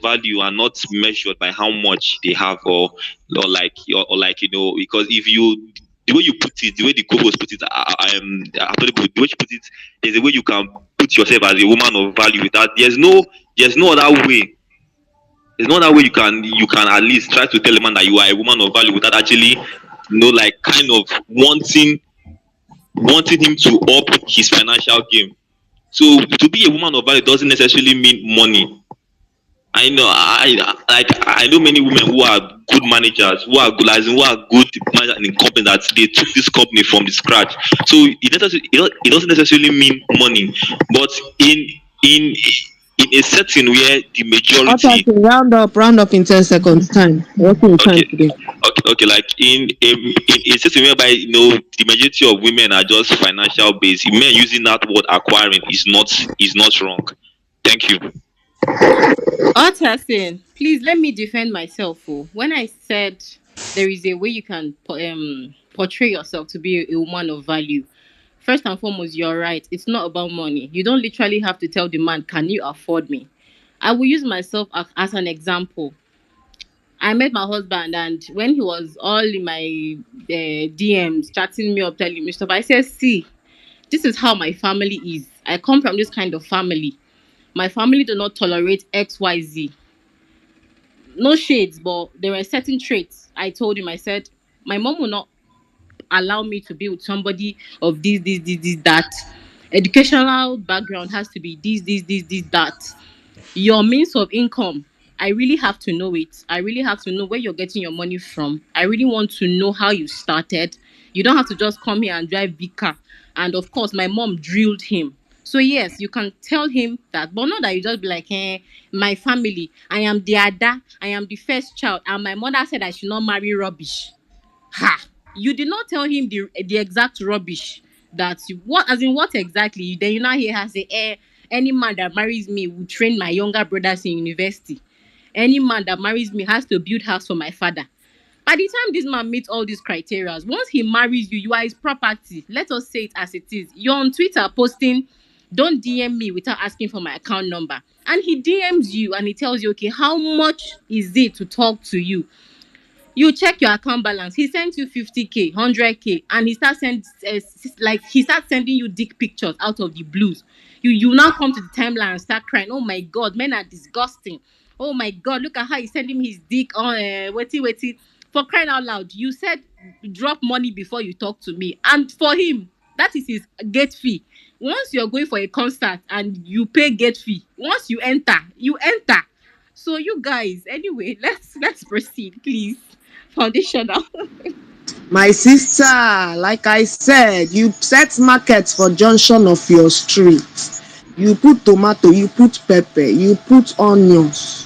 value are not measured by how much they have, or like, because if you, the way you put it, the way the Kobos put it, the way you put it, there's a way you can put yourself as a woman of value without, there's no other way. There's no other way you can at least try to tell a man that you are a woman of value without actually, like, kind of wanting him to up his financial game. So to be a woman of value doesn't necessarily mean money. I know many women who are good managers, who are good, as in, who are good managers in company, that they took this company from the scratch. So it doesn't necessarily mean money, but in in a setting where the Okay, majority, round up in 10 seconds. Time. Working with time okay, today. okay, like in a setting whereby, the majority of women are just financial based, men using that word acquiring is not wrong. Thank you. Otasin, please let me defend myself. Oh. When I said there is a way you can portray yourself to be a woman of value. First and foremost, you're right. It's not about money. You don't literally have to tell the man, "Can you afford me?" I will use myself as an example. I met my husband, and when he was all in my DMs, chatting me up, telling me stuff, I said, "See, this is how my family is. I come from this kind of family. My family do not tolerate XYZ. No shades, but there were certain traits." I told him, I said, "My mom will not allow me to be with somebody of this, that. Educational background has to be this, that. Your means of income, I really have to know it. I really have to know where you're getting your money from. I really want to know how you started. You don't have to just come here and drive big car." And of course, my mom drilled him. So yes, you can tell him that, but not that you just be like, my family, I am the Ada, I am the first child, and my mother said I should not marry rubbish. Ha! You did not tell him the exact rubbish that you, what, as in what exactly. Then you now hear her say, any man that marries me will train my younger brothers in university. Any man that marries me has to build house for my father. By the time this man meets all these criteria, once he marries you, you are his property. Let us say it as it is. You're on Twitter posting, "Don't DM me without asking for my account number." And he DMs you and he tells you, "Okay, how much is it to talk to you?" You check your account balance. He sends you 50K, 100K, and he starts sending you dick pictures out of the blues. You now come to the timeline and start crying. "Oh my God, men are disgusting. Oh my God, look at how he's sending me his dick on waiting. For crying out loud, you said drop money before you talk to me." And for him, that is his gate fee. Once you're going for a concert and you pay gate fee, once you enter, you enter. So you guys, anyway, let's proceed, please. Foundational. My sister, like I said, you set markets for junction of your street. You put tomato, you put pepper, you put onions.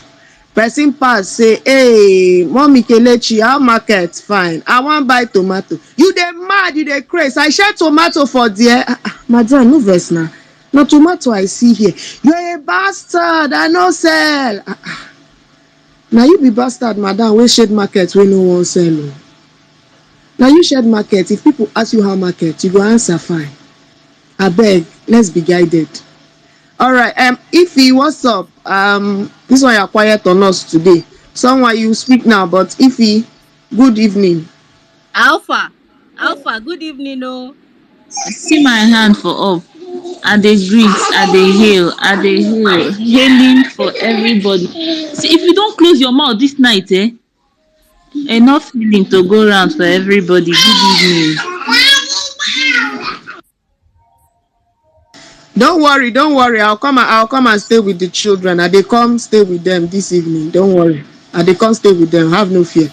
Person pass say, "Hey, mommy Kelechi, how market fine? I wan buy tomato." You dey mad, you dey craze. I share tomato for there. Madam, no vex na. Na tomato I see here. You're a bastard. I no sell. Na you be bastard, madam, wey shade market wey no wan sell o. Na you shade market. If people ask you how market, you go answer fine. Abeg, let's be guided. All right, Ify, what's up? This one you're quiet on us today. Someone you speak now, but Ify, good evening. Alpha. Good evening, oh. See my hand for up. I dey greet, I dey hail, hailing for everybody. See, if you don't close your mouth this night, enough feeling to go round for everybody. Good evening. Don't worry. I'll come and stay with the children. I dey come stay with them this evening. Don't worry. I dey come stay with them. Have no fear.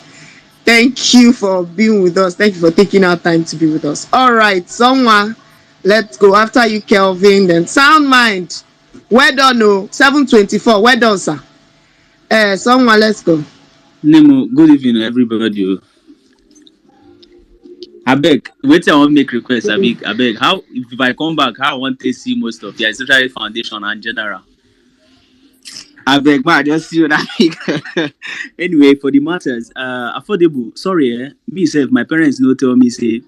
Thank you for being with us. Thank you for taking our time to be with us. All right, someone, let's go. After you, Kelvin, then Sound Mind. Well done, oh. 7:24. Well done, sir. Someone, let's go. Nemo, good evening, everybody. Abeg, wetin I wan make request, abeg. How if I come back, how I want to see most of you, especially foundation and general. Abeg, ma, just see what I think. Anyway, for the matters, affordable. Sorry, me sef, my parents no tell me say.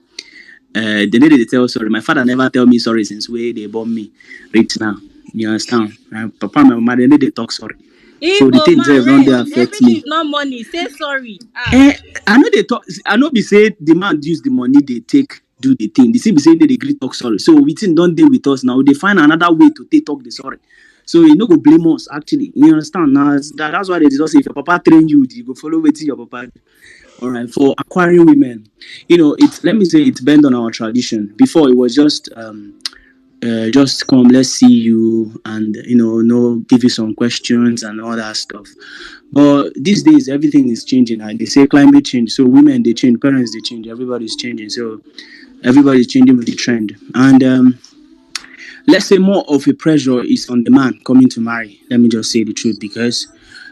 They need to tell sorry. My father never tell me sorry since way they born me. Reach now, you understand? My papa and my mama they need to talk sorry. So the things that don't they affect me. Is not money. Say sorry. I know they talk. I know be say the man use the money they take do the thing. They see be saying they agree talk sorry. So we think don't deal with us now. They find another way to talk the sorry. So you no go blame us actually. You understand? Now that's why they just say if your papa train you, you go follow what your papa do. All right, for acquiring women, it's let me say it's bent on our tradition. Before it was just come, let's see you, and give you some questions and all that stuff. But these days everything is changing, and they say climate change. So women they change, parents they change, everybody's changing. So everybody's changing with the trend, and let's say more of a pressure is on the man coming to marry. Let me just say the truth, because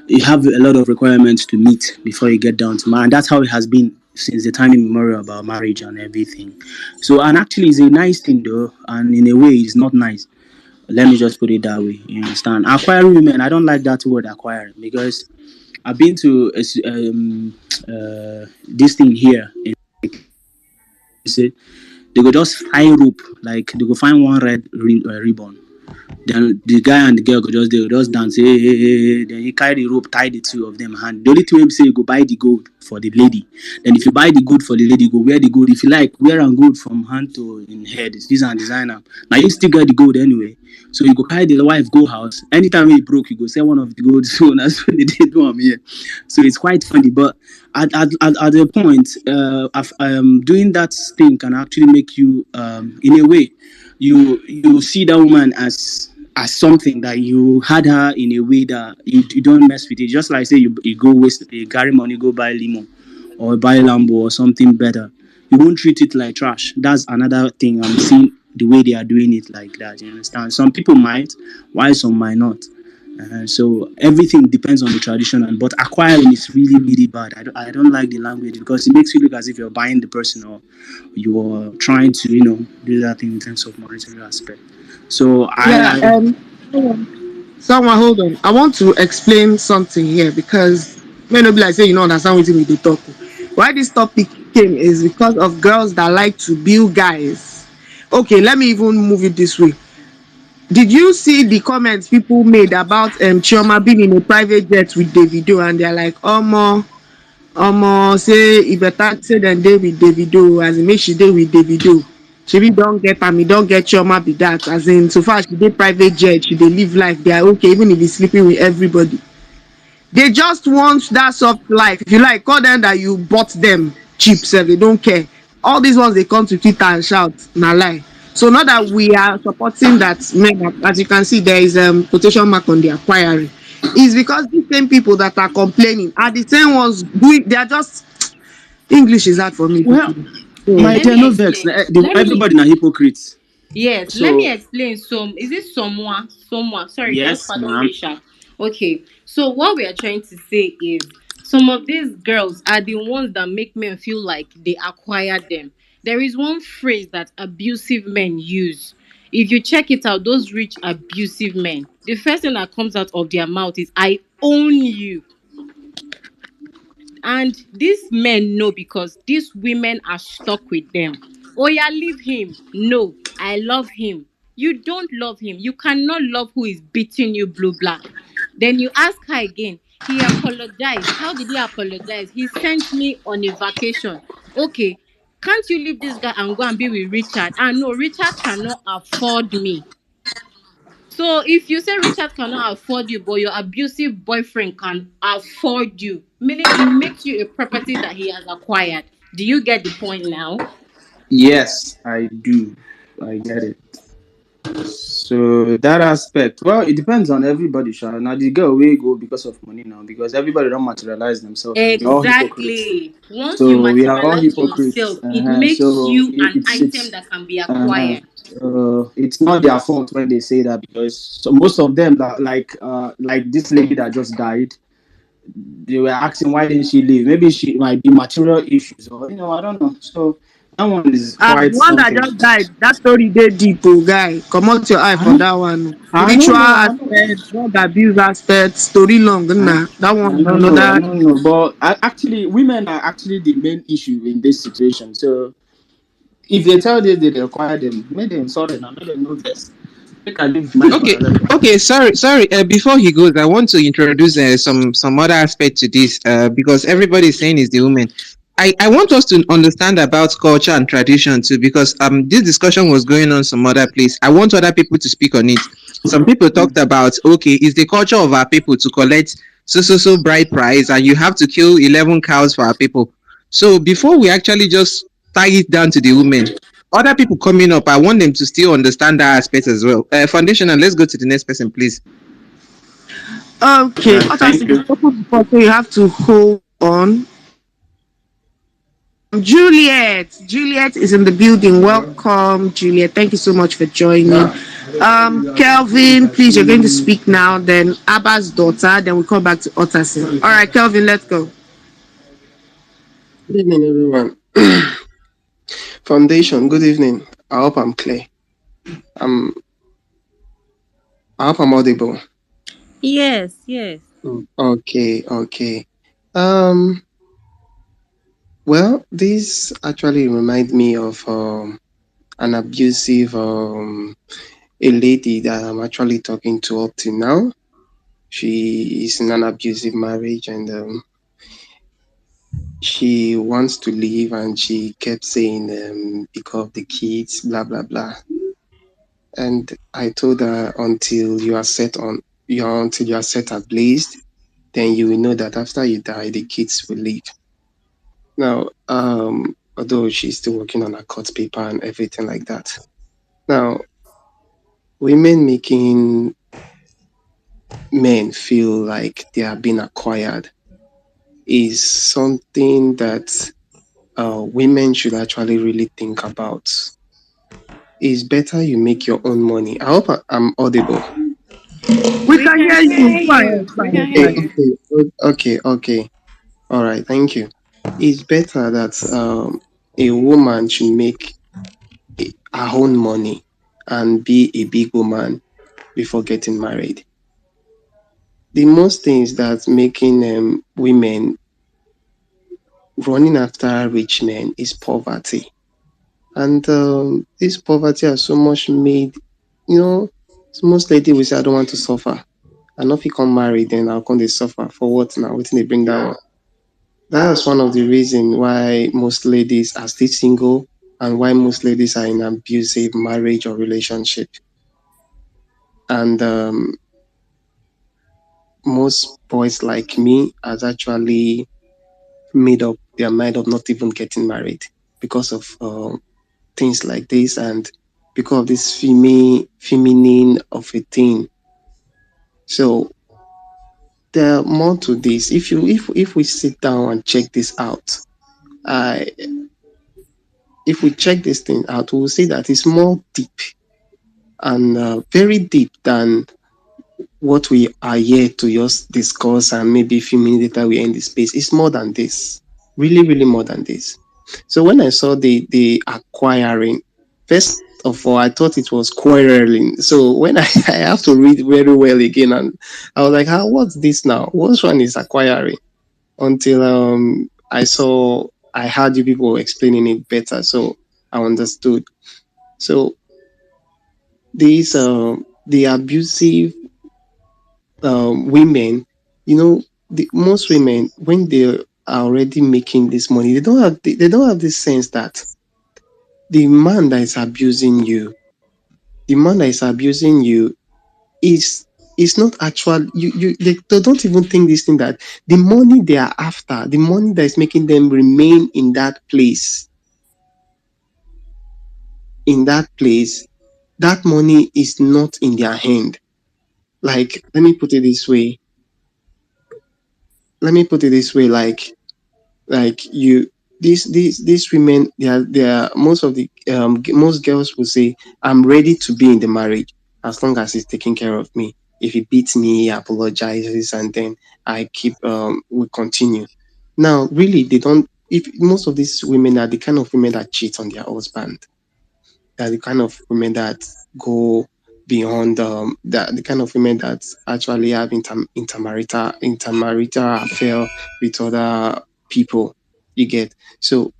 you have a lot of requirements to meet before you get down to marriage. And that's how it has been since the time immemorial about marriage and everything. So, and actually it's a nice thing though, and in a way it's not nice. Let me just put it that way. You understand? Acquiring women, I don't like that word acquiring, because I've been to this thing here. You see, they go just tie rope, like they go find one red ribbon. Then the guy and the girl go just, they go just dance. Hey, hey, hey, hey. Then you carry the rope, tie the two of them hand. The only thing we say, you go buy the gold for the lady. Then if you buy the gold for the lady, you go wear the gold. If you like, wear and gold from hand to in head. It's this and designer. Now you still get the gold anyway. So you go carry the wife go house. Anytime he broke, you go sell one of the gold. So that's what they did do here. So it's quite funny. But at the point, doing that thing can actually make you, in a way, you see that woman as something that you had her in a way that you don't mess with it. Just like say you go waste a carry money, go buy limo or buy Lambo or something better. You won't treat it like trash. That's another thing I'm seeing, the way they are doing it like that. You understand? Some people might, while some might not. So everything depends on the tradition, but acquiring is really, really bad. I don't like the language because it makes you look as if you're buying the person or you're trying to, do that thing in terms of monetary aspect. So someone hold on. I want to explain something here because may not be like say you don't understand what we do talk. Why this topic came is because of girls that like to build guys. Okay, let me even move it this way. Did you see the comments people made about Chioma being in a private jet with Davido, and they're like, Omo, say he better say than day with Davido, as in make she day with Davido. She don't get me, don't get Chioma be that. As in, so far she did private jet, she they live life, they are okay, even if he's sleeping with everybody. They just want that soft life. If you like, call them that you bought them cheap, so they don't care. All these ones they come to Twitter and shout, na lie. So not that we are supporting that, as you can see, there is quotation mark on the acquiring. It's because the same people that are complaining are the same ones doing. They are just English is hard for me. Well, my dear, no vex. Everybody na hypocrites. Yes, let me explain. Is it someone? Sorry, yes, just pardon me, Sha. Okay, so what we are trying to say is some of these girls are the ones that make men feel like they acquired them. There is one phrase that abusive men use. If you check it out, those rich abusive men, the first thing that comes out of their mouth is "I own you." And these men know because these women are stuck with them. Oh yeah, leave him. No, I love him. You don't love him. You cannot love who is beating you blue black. Then you ask her again. He apologized. How did he apologize? He sent me on a vacation. Okay, can't you leave this guy and go and be with Richard? No, Richard cannot afford me. So if you say Richard cannot afford you, but your abusive boyfriend can afford you, meaning it makes you a property that he has acquired. Do you get the point now? Yes, I do. I get it. So that aspect, well, it depends on everybody, Sha. Now the girl will go because of money now, because everybody don't materialize themselves. Exactly. Once so you we are all materialize hypocrites. yourself, it makes you an item that can be acquired. It's not their fault when they say that, because most of them that like this lady that just died, they were asking why didn't she leave? Maybe she might be material issues, or I don't know. So that one is quite one something. that just died, that story they deep, guy. Come out your eye for that one. Spiritual aspect, drug abuse aspect, story long, nah. That one, no. But actually, women are actually the main issue in this situation. So if they tell them they require them, make them sorry now, make them know this. Okay. Sorry. Before he goes, I want to introduce some other aspect to this. Because everybody is saying is the woman. I want us to understand about culture and tradition too, because this discussion was going on some other place. I want other people to speak on it. Some people talked about, okay, it's the culture of our people to collect so bride price, and you have to kill 11 cows for our people. So before we actually just tie it down to the women, other people coming up, I want them to still understand that aspect as well. Foundation, and let's go to the next person, please. Okay, thank you. You have to hold on. Juliet is in the building. Welcome, Juliet. Thank you so much for joining. Kelvin, please, you're going to speak now. Then Abba's daughter. Then we'll come back to Otterson. All right, Kelvin, let's go. Good evening, everyone. Foundation, good evening. I hope I'm clear. I hope I'm audible. Yes. Okay. Well, this actually remind me of an abusive a lady that I'm actually talking to up to now. She is in an abusive marriage, and she wants to leave, and she kept saying because of the kids, blah blah blah. And I told her until you are set on until you are set ablaze, then you will know that after you die, the kids will leave. Now, although she's still working on her court paper and everything like that. Now, women making men feel like they are being acquired is something that women should actually really think about. It's better you make your own money. I hope I'm audible. We We can can hear hear you. Go you. ahead, go We can ahead, hear go Okay, ahead. you. okay. All right, thank you. It's better that a woman should make her own money and be a big woman before getting married. The most things that making women running after rich men is poverty. And this poverty has so much made, most lady will say, I don't want to suffer. And if you come marry, then I'll come to suffer. For what now? What they bring that one? That's one of the reasons why most ladies are still single and why most ladies are in abusive marriage or relationship. And most boys like me has actually made up their mind of not even getting married because of things like this and because of this feminine of a thing. So there are more to this. If we sit down and check this out, I if we check this thing out, we'll see that it's more deep and very deep than what we are here to just discuss and maybe a few minutes later we end the space. It's more than this. Really, really more than this. So when I saw the acquiring, first of all, I thought it was quarreling. So when I have to read very well again, and I was like, "How? What's this now? Which one is acquiring?" Until I heard you people explaining it better, so I understood. So these the abusive women, most women when they are already making this money, they don't have this sense that the man that is abusing you, the man that is abusing you is not actual. They don't even think this thing that the money they are after, the money that is making them remain in that place, that money is not in their hand. Like, let me put it this way, like you these women, they are most girls will say, I'm ready to be in the marriage as long as he's taking care of me. If he beats me, he apologizes, and then we continue. Now really, they don't if most of these women are the kind of women that cheat on their husband. They're the kind of women that go beyond the kind of women that actually have intermarital affair with other people. You get. So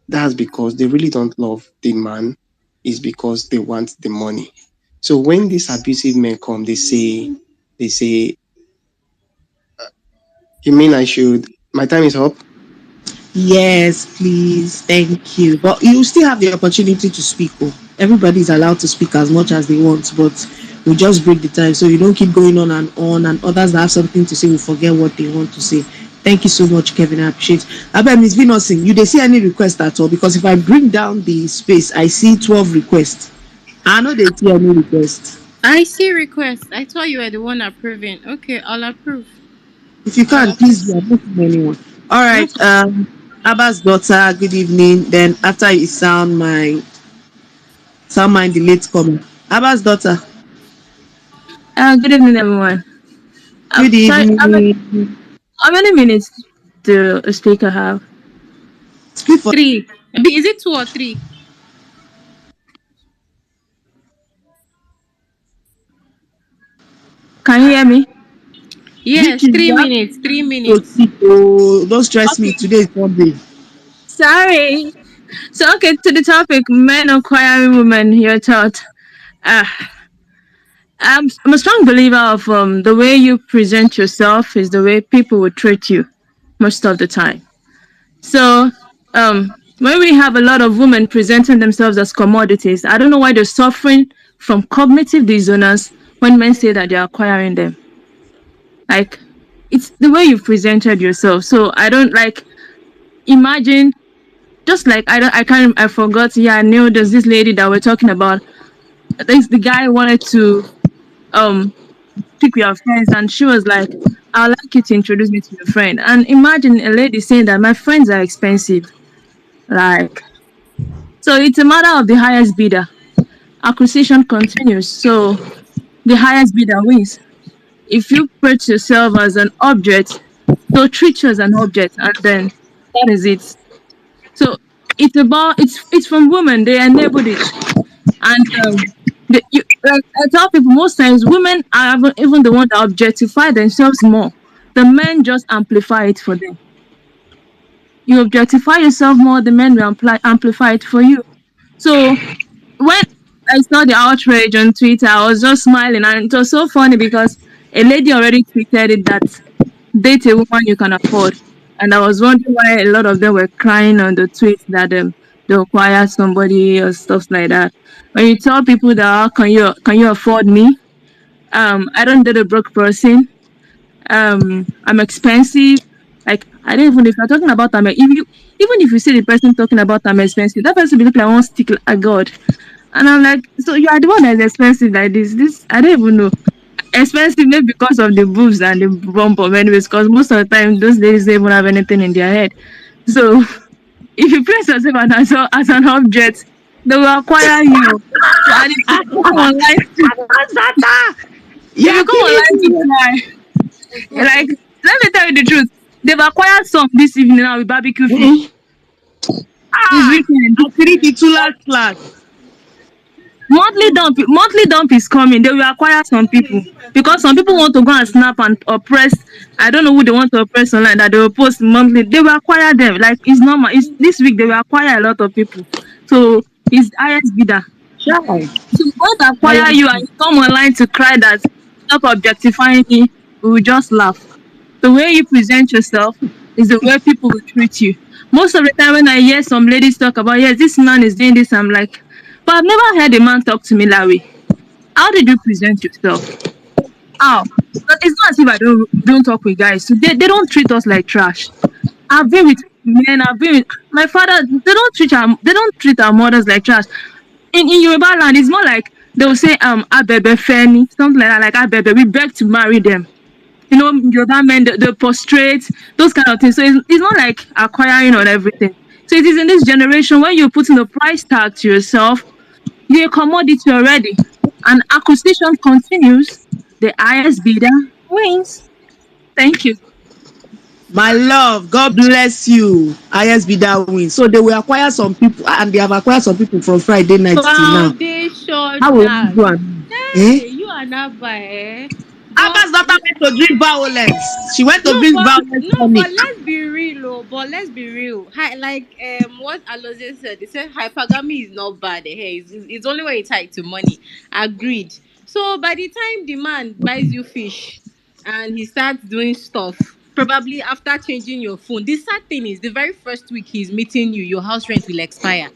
that's because they really don't love the man, is because they want the money. So when these abusive men come, they say, you mean I should, my time is up? Yes, please. Thank you. But you still have the opportunity to speak. Oh. Everybody is allowed to speak as much as they want, but we just break the time so you don't keep going and others that have something to say will forget what they want to say. Thank you so much, Kevin. I appreciate it. Abel, Miss Vinosin, you they see any request at all? Because if I bring down the space, I see 12 requests. I know they see any request. I see requests. I thought you were the one approving. Okay, I'll approve. If you can, please do. I'm not seeing anyone. All No. right. Abba's daughter, good evening. Then after you sound the late comer. Abba's daughter, Good evening, everyone. good Sorry, evening. how many minutes do a speaker have? Speak for 3. Is it 2 or 3? Can you hear me? Yes, Vicky. 3 You have minutes. 3 to minutes. speak. Oh, don't stress me. Okay. Today is Sunday. Sorry. So okay, to the topic, men acquiring women. Your thought. Ah, I'm a strong believer of the way you present yourself is the way people will treat you most of the time. So when we have a lot of women presenting themselves as commodities, I don't know why they're suffering from cognitive dissonance when men say that they're acquiring them. Like, it's the way you presented yourself. So I don't like imagine just like I forgot. Yeah, I knew there's this lady that we're talking about. I think the guy wanted to pick with her friends, and she was like, I'd like you to introduce me to your friend. And imagine a lady saying that my friends are expensive. Like, so it's a matter of the highest bidder. Acquisition continues, so the highest bidder wins. If you put yourself as an object, so treat you as an object, and then that is it. So it's from women. They enabled it, and I tell people most times women are even the ones that objectify themselves more. The men just amplify it for them. You objectify yourself more, the men will amplify it for you. So when I saw the outrage on Twitter, I was just smiling, and it was so funny because a lady already tweeted it that date a woman you can afford, and I was wondering why a lot of them were crying on the tweet that they acquire somebody or stuff like that. When you tell people that can you afford me? I don't date a broke person. I'm expensive. Like, I don't even, if you're talking about them, even if you see the person talking about I'm expensive, that person will look like one stick like God. And I'm like, so you are the one that's expensive like this. This I don't even know. Expensive maybe because of the boobs and the bump of anyways, because most of the time those ladies don't even have anything in their head. So if you place yourself as an object, they will acquire you. And if you come online to cry, like, let me tell you the truth. They've acquired some this evening now with barbecue fish. This weekend. Monthly dump is coming. They will acquire some people because some people want to go and snap and oppress. I don't know who they want to oppress online that they will post monthly. They will acquire them. Like, it's normal. It's this week they will acquire a lot of people. So it's highest bidder. So when they acquire you and you come online to cry that stop objectifying me, we will just laugh. The way you present yourself is the way people will treat you. Most of the time when I hear some ladies talk about, yes, this man is doing this, I'm like, but I've never heard a man talk to me that way. How did you present yourself? How? But it's not as if I don't talk with guys. So they don't treat us like trash. I've been with men, I've been with my father, they don't treat our mothers like trash. In Yoruba land, it's more like they'll say Abebe Feni, something like that, like Abebe, we beg to marry them. You know, Yoruba men, they prostrate, those kind of things. So it's not like acquiring on everything. So it is in this generation when you're putting a price tag to yourself, you're a commodity already. And acquisition continues, the highest bidder wins. Thank you. My love, God bless you. Highest bidder wins. So they will acquire some people, and they have acquired some people from Friday night till now. How will you do it? You are not by Abba's daughter went to drink violence. She went to drink violence. No, but let's be real, like what Alozie said, they said hypergamy is not bad. Hey, it's only when it's tied to money. Agreed. So by the time the man buys you fish and he starts doing stuff, probably after changing your phone, the sad thing is the very first week he's meeting you, your house rent will expire.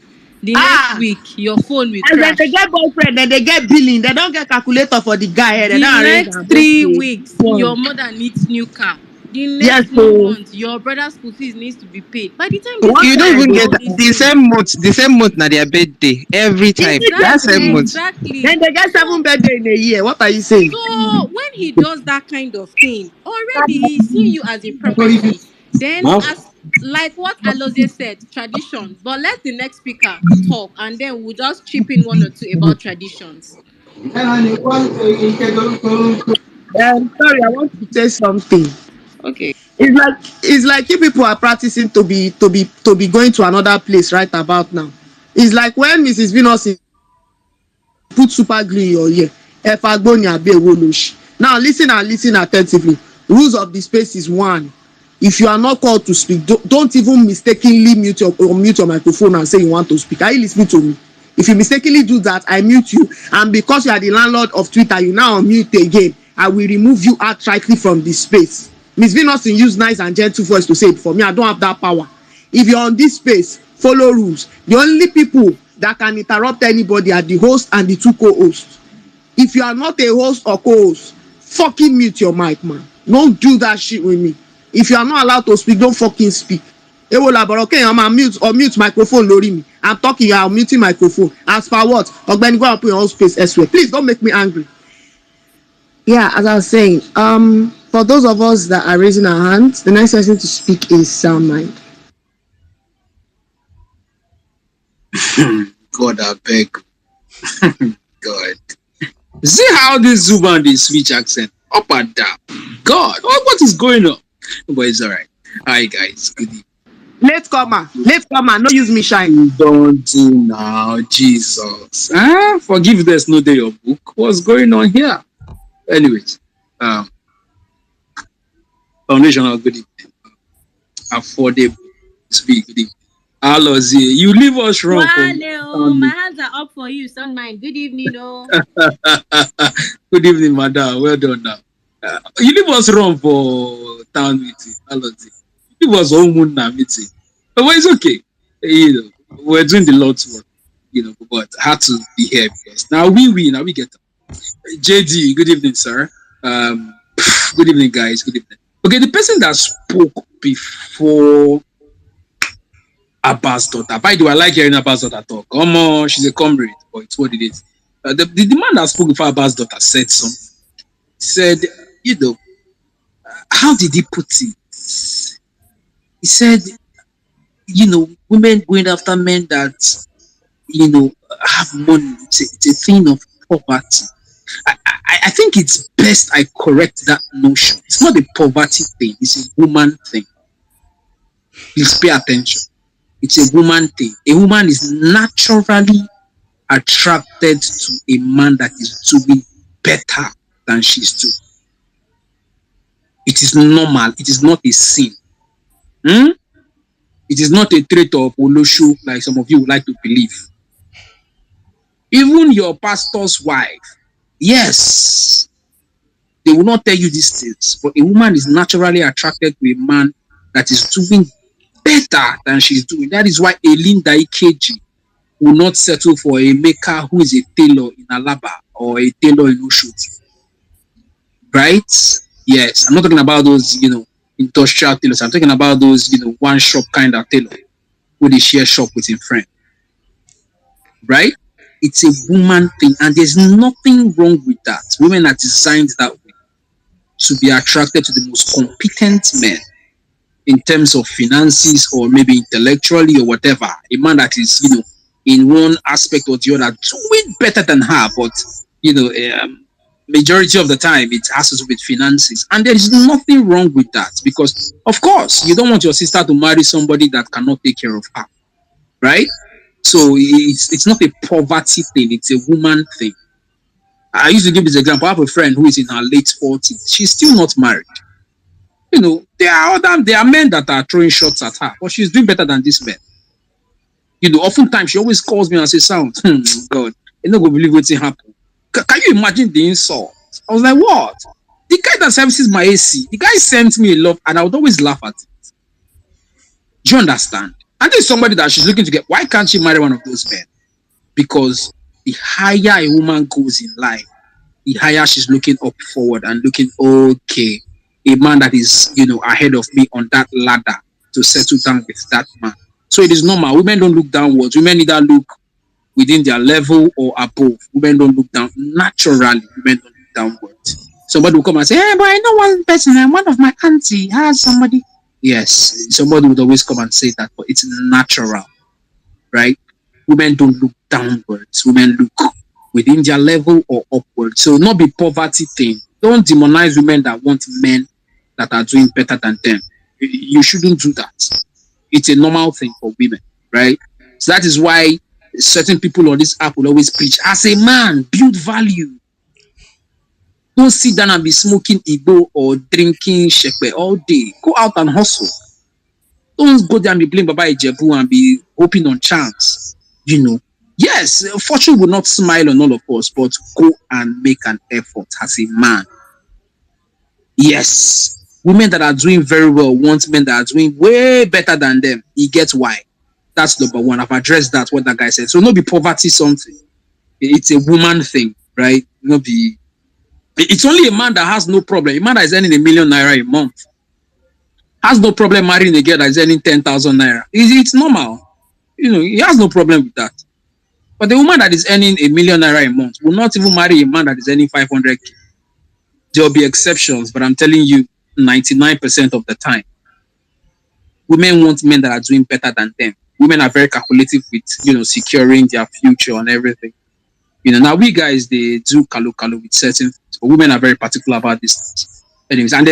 The next week, your phone will crash. And then they get boyfriend, then they get billing. They don't get calculator for the guy. The next 3 weeks, your mother needs new car. The next month, your brother's school fees needs to be paid. By the time you don't even get the same month na their birthday every time. Exactly. Then they get 7 birthday in a year. What are you saying? So when he does that kind of thing, already he's seeing you as a property. Then as like what Alozie said, tradition. But let the next speaker talk, and then we'll just chip in 1 or 2 about traditions. Sorry, I want to say something. Okay. It's like you people are practicing to be going to another place right about now. It's like when Mrs. Venus put super glue in your ear. Now listen attentively. Rules of the space is 1. If you are not called to speak, don't even mistakenly mute your microphone and say you want to speak. Are you listening to me? If you mistakenly do that, I mute you, and because you are the landlord of Twitter, you now unmute again. I will remove you outrightly from this space. Miss Venustin use nice and gentle voice to say it for me. I don't have that power. If you're on this space, follow rules. The only people that can interrupt anybody are the host and the two co-hosts. If you are not a host or co-host, fucking mute your mic, man. Don't do that shit with me. If you are not allowed to speak, don't fucking speak. Okay, I'm mute microphone, lori me. I'm talking, I'm muting microphone. As for what? Ogbeni, go and put your own space elsewhere. Please don't make me angry. Yeah, as I was saying, for those of us that are raising our hands, the next person to speak is Sound Mind. God, I beg. God. See how this woman dey switch accent up and down. God, what is going on? But it's all right. Hi guys, good evening. Late comer, no use me shine. Don't do now, Jesus. Forgiveness no dey your book. What's going on here? Anyways, foundational good evening. Affordable speak good evening. Alozie, you leave us wrong. My hands are up for you, Sound Mind. Good evening, oh. Good evening, madam. Well done now. You leave us wrong for town meeting, Alozie. You leave us home meeting. But it's okay. We're doing the Lord's work, but I had to be here because now we get them. JD, good evening, sir. Good evening, guys. Good evening. Okay, the person that spoke before Abbas' daughter. By the way, I like hearing Abbas' daughter talk. She's a comrade, but it's what it is. The man that spoke before Abbas' daughter said something. He said, how did he put it? He said, women going after men that, have money. It's a thing of poverty. I think it's best I correct that notion. It's not a poverty thing. It's a woman thing. Please pay attention. It's a woman thing. A woman is naturally attracted to a man that is doing better than she's doing. It is normal. It is not a sin. It is not a trait of Olosho like some of you would like to believe. Even your pastor's wife, yes, they will not tell you these things, but a woman is naturally attracted to a man that is doing better than she's doing. That is why Elinda Ikeji will not settle for a maker who is a tailor in Alaba or a tailor in Oshodi. Right? Yes. I'm not talking about those, industrial tailors. I'm talking about those, one shop kind of tailor who they share shop with a friend. Right? It's a woman thing, and there's nothing wrong with that. Women are designed that way to be attracted to the most competent men in terms of finances or maybe intellectually or whatever. A man that is, in one aspect or the other doing better than her, but majority of the time it has to do with finances, and there is nothing wrong with that, because of course you don't want your sister to marry somebody that cannot take care of her, right? So it's not a poverty thing, it's a woman thing. I used to give this example. I have a friend who is in her late 40s. She's still not married. There are men that are throwing shots at her, but she's doing better than this man. Oftentimes she always calls me and says, "Sound, God, you're not gonna believe what's happened." Can you imagine the insult? I was like, what? The guy that services my AC, the guy sent me a love, and I would always laugh at it. Do you understand? And there's somebody that she's looking to get. Why can't she marry one of those men? Because the higher a woman goes in life, the higher she's looking up forward and looking, okay, a man that is, ahead of me on that ladder to settle down with that man. So it is normal. Women don't look downwards. Women either look within their level or above. Women don't look down. Naturally, women don't look downwards. Somebody will come and say, "Hey, but I know one person, and one of my auntie has somebody." Yes, somebody would always come and say that, but it's natural, right? Women don't look downwards. Women look within their level or upwards. So not be poverty thing. Don't demonize women that want men that are doing better than them. You shouldn't do that. It's a normal thing for women, right? So that is why certain people on this app will always preach, as a man, build value. Don't sit down and be smoking Igbo or drinking shepe all day. Go out and hustle. Don't go there and be playing Baba Ijebu and be hoping on chance. Yes, fortune will not smile on all of us, but go and make an effort as a man. Yes, women that are doing very well want men that are doing way better than them. He gets why. That's number one. I've addressed that, what that guy said. So not be poverty something. It's a woman thing, right? Not be. It's only a man that has no problem. A man that is earning ₦1 million a month has no problem marrying a girl that is earning 10,000 naira. It's normal. He has no problem with that. But the woman that is earning ₦1 million a month will not even marry a man that is earning 500K. There will be exceptions, but I'm telling you, 99% of the time, women want men that are doing better than them. Women are very calculative with, securing their future and everything. Now we guys, they do kalu with certain things, but women are very particular about these things. Anyways, and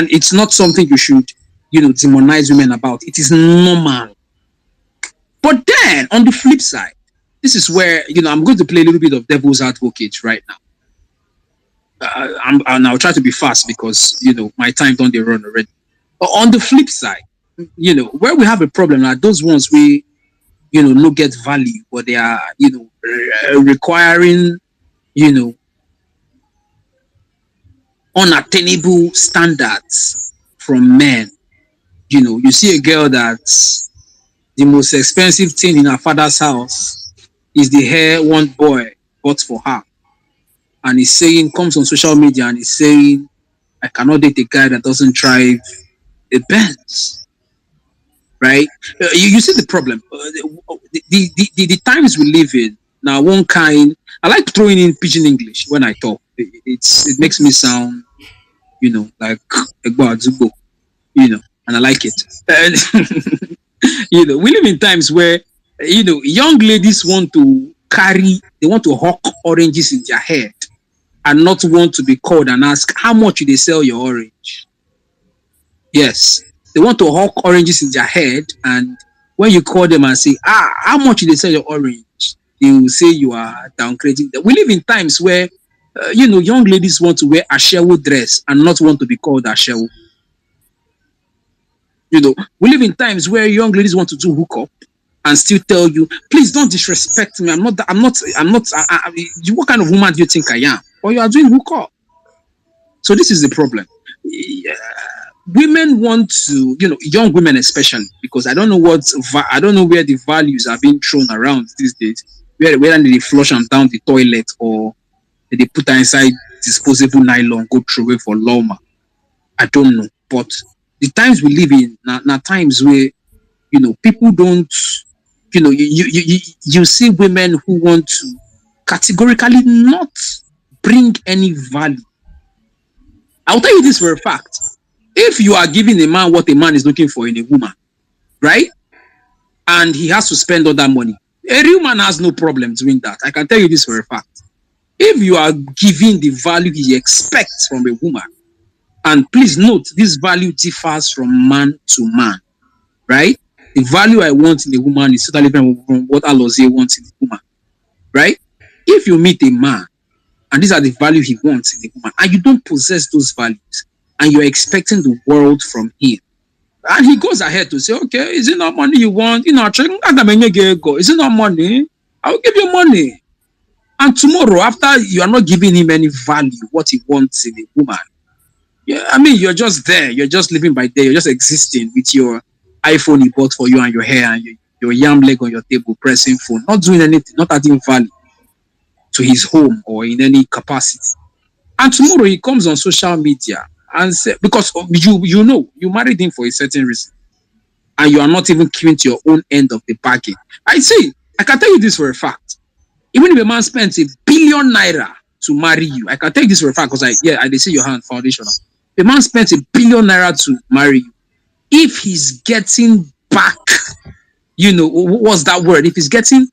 it's not something you should, demonize women about. It is normal. But then, on the flip side, this is where, I'm going to play a little bit of devil's advocate right now. And I'll try to be fast because, my time don't run already. But on the flip side, where we have a problem are those ones we, no get value, but they are, requiring, unattainable standards from men. You see a girl that's the most expensive thing in her father's house is the hair one boy bought for her. And he's saying, comes on social media and he's saying, I cannot date a guy that doesn't drive a Benz. Right? You see the problem. The times we live in, now one kind, I like throwing in pidgin English when I talk. It makes me sound, like Egbo Azubo, and I like it. And, we live in times where, young ladies want to hawk oranges in their head and not want to be called and ask, how much do they sell your orange? Yes, they want to hawk oranges in their head, and when you call them and say, how much do they sell your orange? They will say you are downgrading them. We live in times where, young ladies want to wear a Ashewo dress and not want to be called Ashewo. We live in times where young ladies want to do hookup and still tell you, please don't disrespect me. What kind of woman do you think I am? Or you are doing hookup. So this is the problem. Women want to, young women especially, because I don't know where the values are being thrown around these days. Whether they flush them down the toilet or they put her inside disposable nylon, go through away for Loma. I don't know. But the times we live in, now times where, people don't, you see women who want to categorically not bring any value. I'll tell you this for a fact. If you are giving a man what a man is looking for in a woman, right? And he has to spend all that money, a real man has no problem doing that. I can tell you this for a fact. If you are giving the value he expects from a woman, and please note, this value differs from man to man, right? The value I want in a woman is totally different from what Alozie wants in a woman, right? If you meet a man, and these are the value he wants in a woman, and you don't possess those values, and you're expecting the world from him, and he goes ahead to say, okay, is it not money you want? Is it not money? I will give you money. And tomorrow, after you are not giving him any value, what he wants in a woman, you're just there. You're just living by day. You're just existing with your iPhone he bought for you and your hair and your yam leg on your table, pressing phone, not doing anything, not adding value to his home or in any capacity. And tomorrow he comes on social media and say, because you married him for a certain reason, and you are not even keeping to your own end of the bargain. I can tell you this for a fact. Even if a man spends ₦1 billion to marry you, I can tell you this for a fact because I see your hand foundational. A man spends ₦1 billion to marry you. If he's getting back, what's that word? If he's getting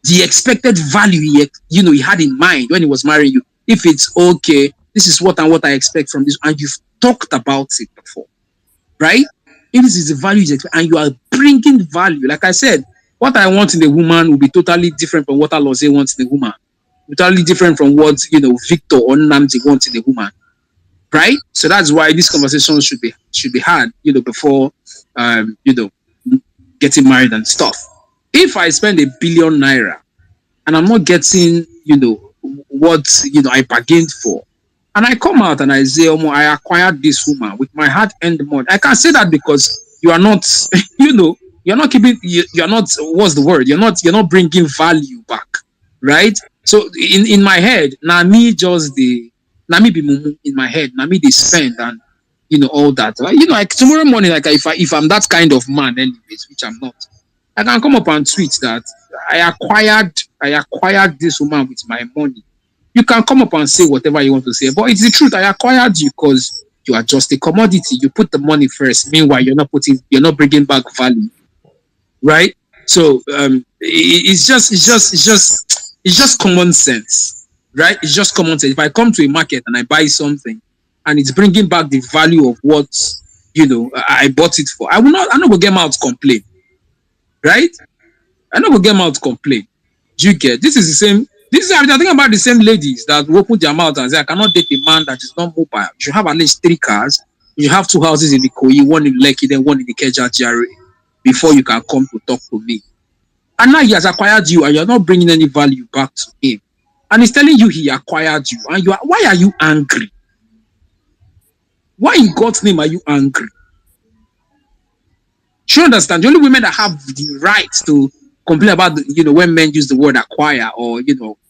the expected value he had in mind when he was marrying you, if it's okay, this is what I expect from this, and you've talked about it before, right? If this is the value you expect, and you are bringing value, like I said, what I want in a woman will be totally different from what Alozie wants in a woman. totally different from what Victor or Nnamdi wants in a woman, right? So that's why these conversations should be had, before getting married and stuff. If I spend ₦1 billion and I'm not getting, what I bargained for, and I come out and I say, oh, I acquired this woman with my hard-earned money. I can say that because you are not, you're not keeping, you're not, what's the word? You're not bringing value back, right? So in my head, now me be mumu in my head, now me they spend and all that. Like tomorrow morning, like if I'm that kind of man, anyways, which I'm not, I can come up and tweet that I acquired this woman with my money. You can come up and say whatever you want to say, but it's the truth. I acquired you because you are just a commodity. You put the money first. Meanwhile, you're not bringing back value, right? So it's just common sense, right? It's just common sense. If I come to a market and I buy something, and it's bringing back the value of what I bought it for, I'm not gonna get out to complain, right? I'm not gonna get out to complain. Do you get? This is the same. I'm thinking about the same ladies that will open their mouth and say, I cannot date a man that is not mobile. You should have at least 3 cars. You have 2 houses in the Ikoyi, 1 in Lekki, then 1 in the Ikeja GRA before you can come to talk to me. And now he has acquired you and you're not bringing any value back to him. And he's telling you he acquired you. And why are you angry? Why in God's name are you angry? Do you understand? The only women that have the right to complain about, when men use the word acquire, or,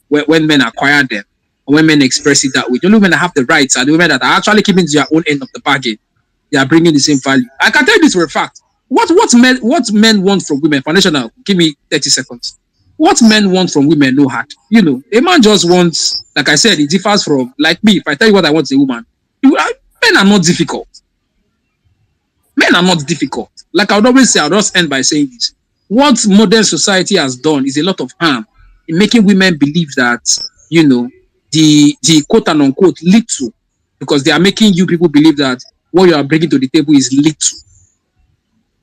when men acquire them, or when men express it that way, the only women that have the rights are the women that are actually keeping to their own end of the bargain. They are bringing the same value. I can tell you this for a fact. What men want from women? Foundational, give me 30 seconds. What men want from women, no heart. A man just wants, like I said, it differs from, like me, if I tell you what I want as a woman, men are not difficult. Men are not difficult. Like I would always say, I'll just end by saying this. What modern society has done is a lot of harm in making women believe that, the quote and unquote little, because they are making you people believe that what you are bringing to the table is little.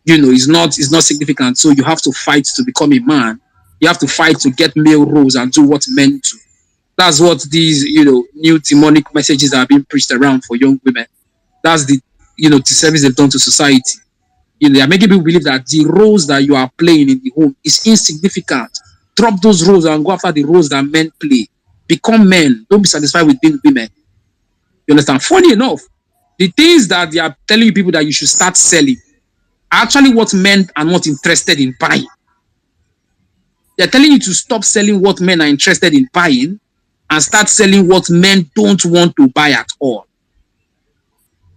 Is not significant. So you have to fight to become a man. You have to fight to get male roles and do what men do. That's what these, new demonic messages are being preached around for young women. That's the service they've done to society. They are making people believe that the roles that you are playing in the home is insignificant. Drop those roles and go after the roles that men play. Become men. Don't be satisfied with being women. You understand? Funny enough, the things that they are telling people that you should start selling are actually what men are not interested in buying. They're telling you to stop selling what men are interested in buying and start selling what men don't want to buy at all.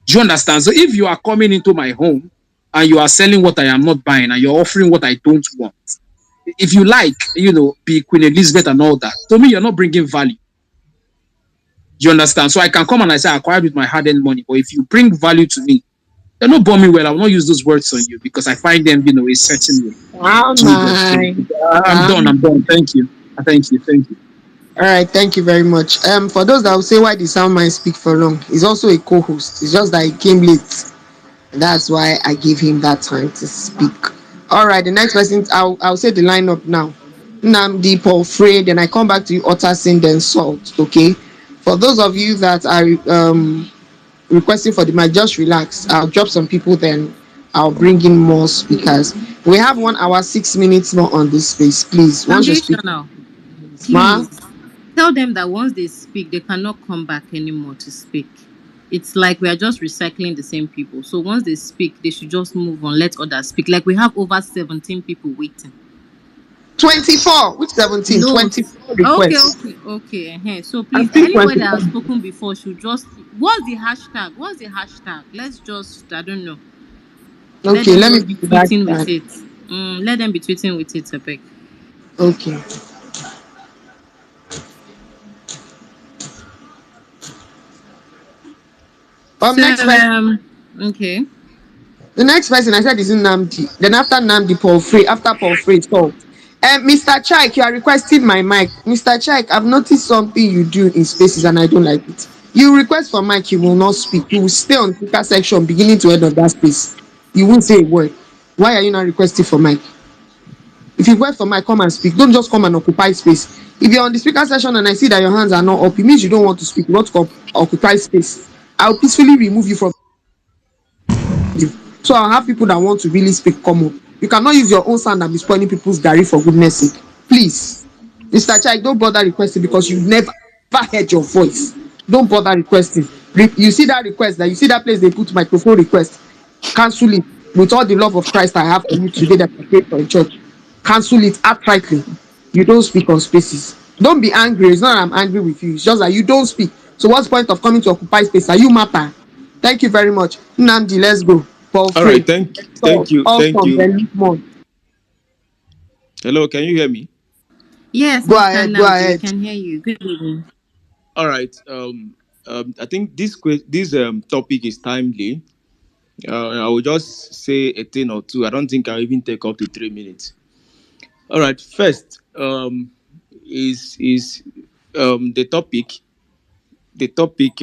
Do you understand? So if you are coming into my home and you are selling what I am not buying and you're offering what I don't want, if you like, be Queen Elizabeth and all that, to me, you're not bringing value. Do you understand? So I can come and I say, I acquired with my hard-earned money, but if you bring value to me, they're not bomb me well. I will not use those words on you because I find them, a certain way. Wow, I'm done. Thank you. All right, thank you very much. For those that will say why the sound man speak for long, he's also a co-host. It's just that he came late. That's why I gave him that time to speak. All right, the next person, I'll say the lineup now. Nnamdi, Paul Frey, then I come back to you, Otterson, then Salt. Okay. For those of you that are requesting for the mic, just relax. I'll drop some people, then I'll bring in more speakers. We have 1 hour 6 minutes more on this space, please. Once you speak, please tell them that once they speak, they cannot come back anymore to speak. It's like we are just recycling the same people. So once they speak, they should just move on, let others speak. Like we have over 17 people waiting. 24, which 17? No. 24 requests. Okay. So please, anyone that has spoken before should just, what's the hashtag? Let's just, I don't know. Okay, let me be tweeting with it. Let them be tweeting with it, Epek. Okay. Okay. The next person I said is Nnamdi. Then after Nnamdi, Paul Frey. After Paul Frey, Salt. Mr. Chaik, you are requesting my mic. Mr. Chaik, I've noticed something you do in spaces and I don't like it. You request for mic, you will not speak. You will stay on speaker section beginning to end of that space. You won't say a word. Why are you not requesting for mic? If you wait for my come and speak, don't just come and occupy space. If you're on the speaker session and I see that your hands are not up, it means you don't want to speak, you want to occupy space. I'll peacefully remove you from you. So I'll have people that want to really speak come up. You cannot use your own sound and be spoiling people's diary for goodness sake. Please. Mr. Chai, don't bother requesting because you've never heard your voice. Don't bother requesting. You see that request, that you see that place they put microphone request. Cancel it with all the love of Christ I have for you today that I prayed for a church. Cancel it outrightly. You don't speak on spaces. Don't be angry. It's not that I'm angry with you. It's just that you don't speak. So what's the point of coming to occupy space? Are you matter? Thank you very much. Nnamdi, let's go. Paul All right, thank you. Hello, can you hear me? Yes, Go Mr. ahead, Nnamdi, go ahead. we can hear you. Good evening. All right. I think this topic is timely. I will just say a thing or two. I don't think I'll even take up to 3 minutes. All right. First, is the topic. The topic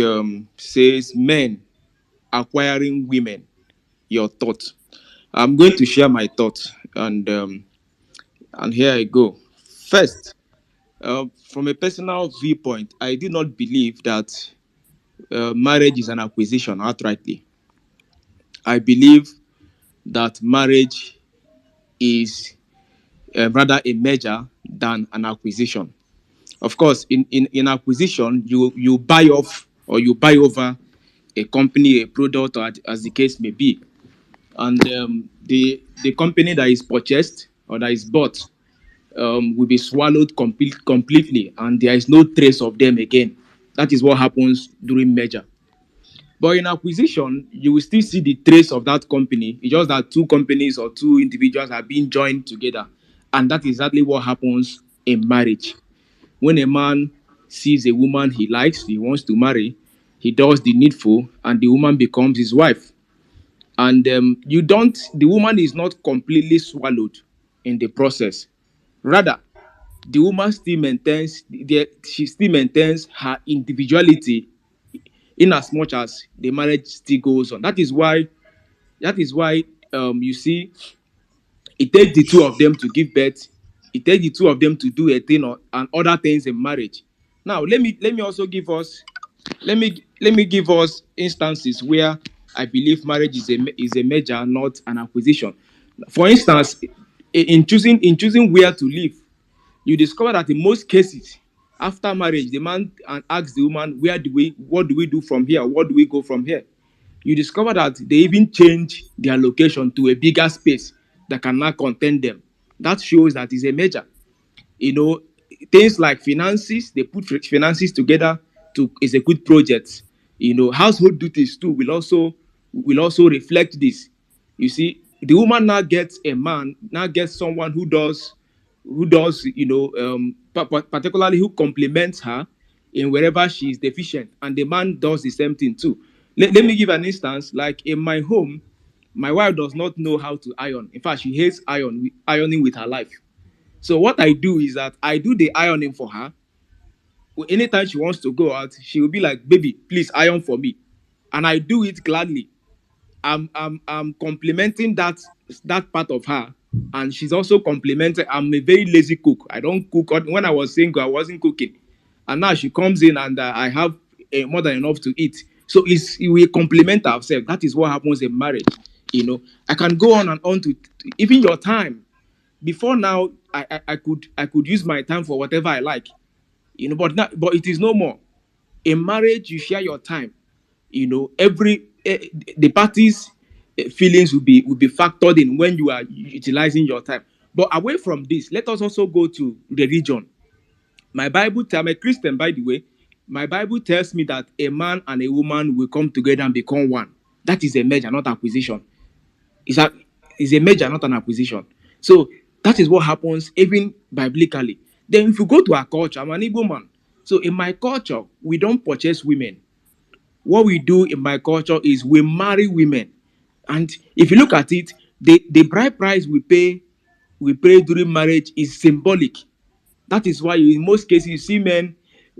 says men acquiring women. Your thoughts. I'm going to share my thoughts, and here I go. First, from a personal viewpoint, I do not believe that marriage is an acquisition outrightly. I believe that marriage is rather a merger than an acquisition. Of course, in acquisition, you buy off or you buy over a company, a product, or as the case may be, and the company that is purchased or that is bought will be swallowed completely, and there is no trace of them again. That is what happens during merger. But in acquisition, you will still see the trace of that company. It's just that two companies or two individuals are being joined together. And that is exactly what happens in marriage. When a man sees a woman he likes, he wants to marry, he does the needful, and the woman becomes his wife. And the woman is not completely swallowed in the process. Rather, the woman still maintains her individuality in as much as the marriage still goes on. That is why you see it takes the two of them to give birth. It takes the two of them to do a thing and other things in marriage. Now let me also give us instances where I believe marriage is a merger, not an acquisition. For instance, in choosing where to live, you discover that in most cases, after marriage, the man asks the woman, what do we do from here? What do we go from here? You discover that they even change their location to a bigger space that can now contain them. That shows that it's a merger. Things like finances, they put finances together to execute projects. Household duties too will also reflect this. You see, the woman now gets someone who does, particularly who complements her in wherever she is deficient, and the man does the same thing too. Let me give an instance. Like in my home, my wife does not know how to iron. In fact, she hates ironing with her life. So what I do is that I do the ironing for her. Anytime she wants to go out, she will be like, "Baby, please iron for me," and I do it gladly. I'm complimenting that part of her, and she's also complimenting. I'm a very lazy cook. I don't cook. When I was single, I wasn't cooking, and now she comes in and I have more than enough to eat. So we complement ourselves. That is what happens in marriage. I can go on and on to even your time. Before now, I could use my time for whatever I like, but it is no more. In marriage, you share your time. The parties' feelings will be factored in when you are utilizing your time. But away from this, let us also go to religion. I'm a Christian, by the way. My Bible tells me that a man and a woman will come together and become one. That is a merger, not acquisition. It's a merger, not an acquisition. So that is what happens even biblically. Then if you go to our culture, I'm an Igbo man. So in my culture, we don't purchase women. What we do in my culture is we marry women. And if you look at it, the bride price we pay during marriage is symbolic. That is why in most cases you see men,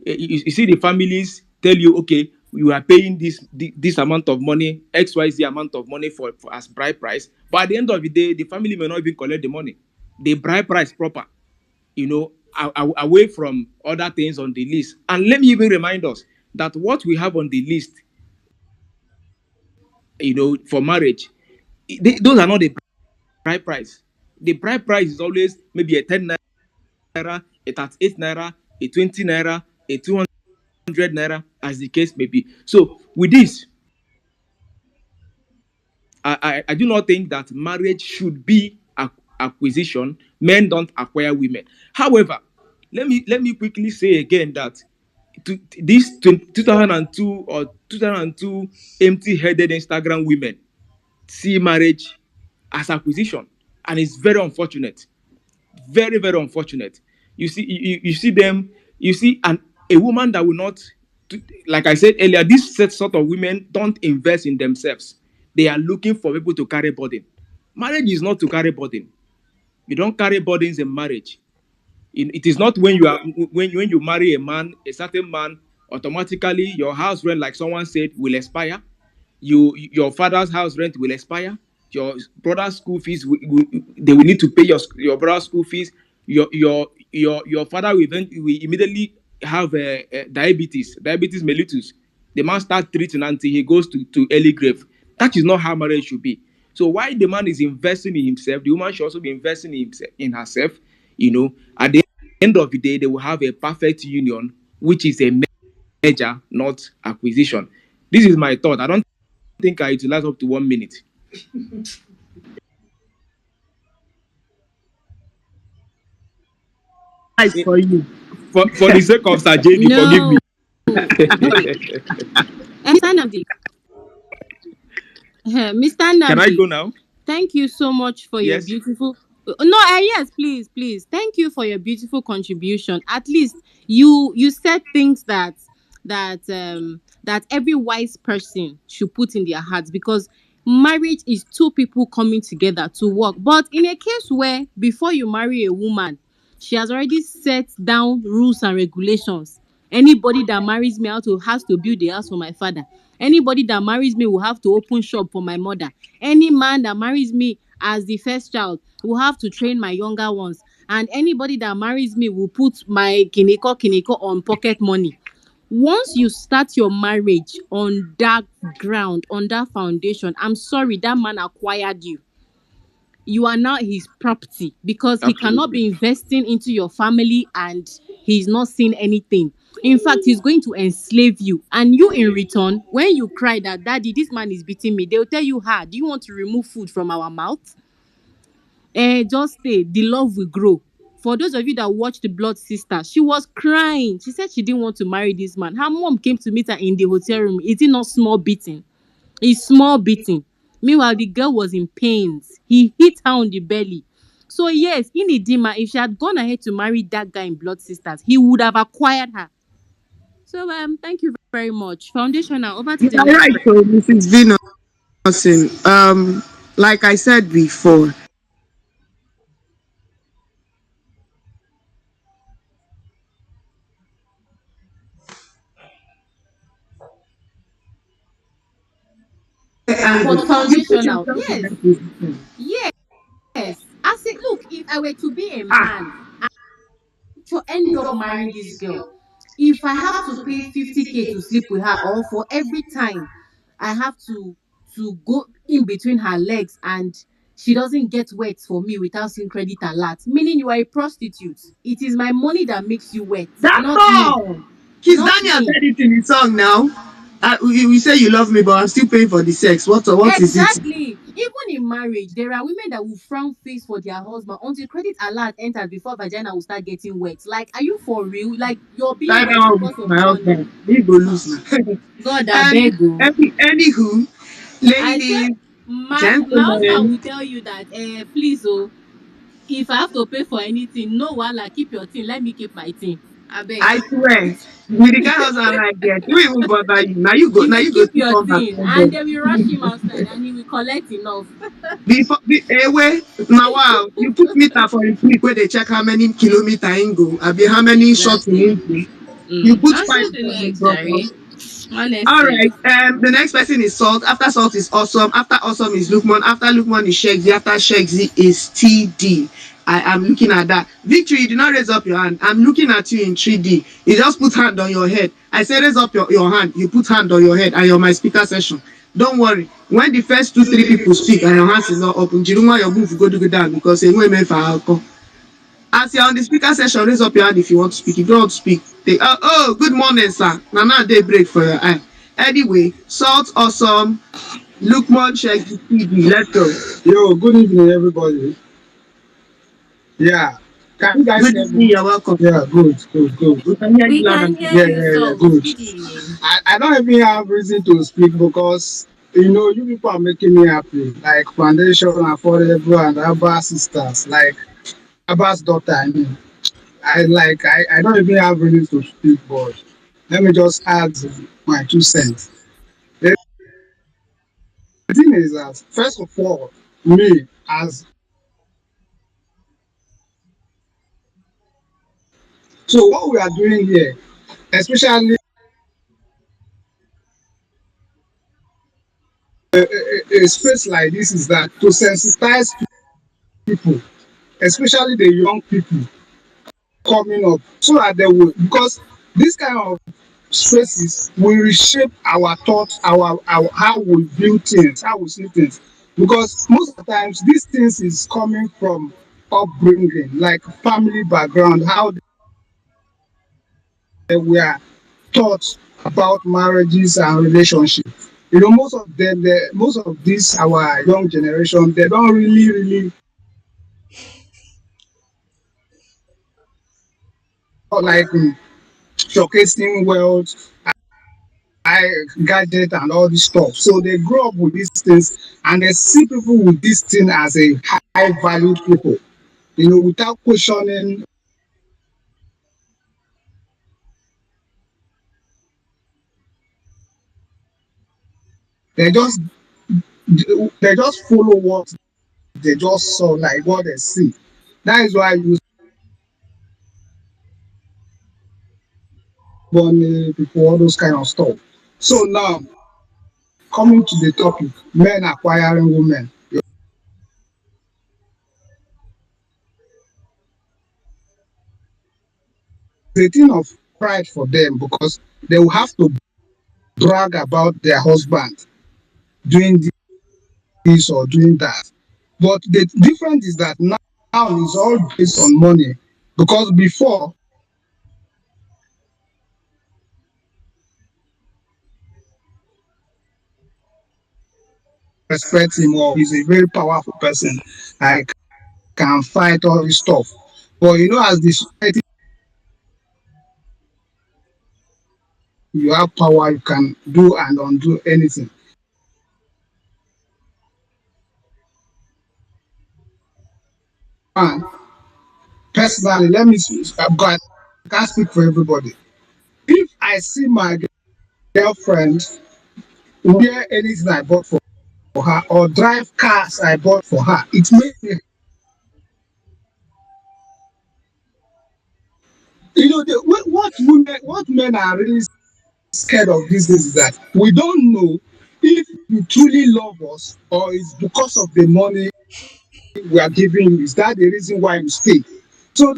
you see the families tell you, okay, you are paying this amount of money, XYZ amount of money for as bride price. But at the end of the day, the family may not even collect the money. the bride price proper, away from other things on the list. And let me even remind us that what we have on the list, for marriage, those are not the bride price. The bride price is always maybe a 10 naira, a 38 naira, a 20 naira, a 200 naira, as the case may be. So with this, I do not think that marriage should be acquisition. Men don't acquire women. However, let me quickly say again that these 2002 or 2002 empty-headed Instagram women see marriage as acquisition, and it's very unfortunate, very, very unfortunate. You see them, a woman that will not, like I said earlier, this sort of women don't invest in themselves. They are looking for people to carry burden. Marriage is not to carry burden. You don't carry burdens in marriage. It is not when you marry a certain man, automatically your house rent, like someone said, will expire. Your father's house rent will expire. Your brother's school fees, they will need to pay your brother's school fees. Your father will immediately have diabetes mellitus. The man starts treating until he goes to early grave. That is not how marriage should be. So while the man is investing in himself, the woman should also be investing in herself. At the end of the day, they will have a perfect union, which is a merger, not acquisition. This is my thought. I don't think I utilize up to 1 minute. Nice for you. For the sake of Sir JD, No. forgive me. Mr. Nnamdi. Mr. Nnamdi. Can I go now? Thank you so much for your Yes. beautiful. No, yes, please. Thank you for your beautiful contribution. At least you said things that every wise person should put in their hearts, because marriage is two people coming together to work. But in a case where before you marry a woman, she has already set down rules and regulations. Anybody that marries me has to build a house for my father. Anybody that marries me will have to open shop for my mother. Any man that marries me as the first child will have to train my younger ones. And anybody that marries me will put my kineko on pocket money. Once you start your marriage on that ground, on that foundation, I'm sorry, that man acquired you. You are now his property, because he cannot be investing into your family and he's not seeing anything. In fact, he's going to enslave you. And you, in return, when you cry that, Daddy, this man is beating me, they'll tell you, do you want to remove food from our mouth? Just stay. The love will grow. For those of you that watched the Blood Sister, she was crying. She said she didn't want to marry this man. Her mom came to meet her in the hotel room. Is it not small beating? It's small beating. Meanwhile, the girl was in pains. He hit her on the belly. So yes, in Idima, if she had gone ahead to marry that guy in Blood Sisters, he would have acquired her. So thank you very much. Foundational, over to You the are next right, one. so Mrs. Venus. Like I said before, But you put foundational, yourself in yes, that position. yes. I said, look, if I were to be a man to end up marrying this girl, if I have to pay 50K to sleep with her, or for every time I have to go in between her legs and she doesn't get wet for me without seeing credit alert, meaning you are a prostitute. It is my money that makes you wet, That's not me. all. Kiss Not Daniel me. said it in his song now. We say you love me, but I'm still paying for the sex. What is it? Exactly. Even in marriage, there are women that will frown face for their husband until credit alert enters before vagina will start getting wet. Like, are you for real? Like, you're being That wet one because with of my money. husband. He go lose now. God, I beg you. Anywho, I said, ladies, my husband gentlemen, will tell you that, please, if I have to pay for anything, no wahala, keep your thing. Let me keep my thing. I beg. I swear, with the kind of husband I get, you even bother you. Now you go, He now will you go keep to your come back thing, home. and they will rush him outside, and he will collect enough. Wait, now wow, you put meter for a click where they check how many kilometer in go, I be how many shots in Exactly. go. You put Answer pipe the for the next, drop Jerry. off. Honestly. All right. The next person is Salt. After Salt is Awesome. After Awesome is Lukman. After Lukman is Shegzi. After Shegzi is TD. I am looking at that. Victory, you did not raise up your hand. I'm looking at you in 3D. You just put hand on your head. I say raise up your hand. You put hand on your head and you're my speaker session. Don't worry. When the first 2-3 people speak and your hands is not open, you don't want your move to go down because you know for alcohol. As you're on the speaker session, raise up your hand if you want to speak. If you don't want to speak, oh, good morning, sir. Now day break for your eye. Anyway, Salt Awesome, Lukman, check the TV. Let's go. Yo, good evening, everybody. Yeah. Can you guys hear me? You're welcome. Yeah, good. We can hear you loud and clear. Yeah, good. I don't even have reason to speak because, you people are making me happy. Like Foundation, Affordable, and Abba sisters. Like Abba's daughter, I mean. I don't even have reason to speak, but let me just add my 2 cents. The thing is that, first of all, me as so what we are doing here, especially a space like this, is that to sensitize people, especially the young people coming up, so that they will, because this kind of spaces will reshape our thoughts, our how we view things, how we see things. Because most of the times these things is coming from upbringing, like family background, how they were taught about marriages and relationships. Most of them, most of this our young generation, they don't really like showcasing wealth, gadget and all this stuff. So they grow up with these things and they see people with this thing as a high value people, without questioning. They just follow what they just saw, like what they see. That is why you money people, all those kind of stuff. So now, coming to the topic, men acquiring women. The thing of pride for them because they will have to brag about their husband doing this or doing that. But the difference is that now it's all based on money. Because before, respect him or he's a very powerful person, like can fight all this stuff. But as the society, you have power, you can do and undo anything. And personally, let me speak, but I can't speak for everybody. If I see my girlfriend wear anything I bought for her or drive cars I bought for her, it makes me, what men are really scared of these days is that we don't know if you truly love us or it's because of the money we are giving you. Is that the reason why you stay? So,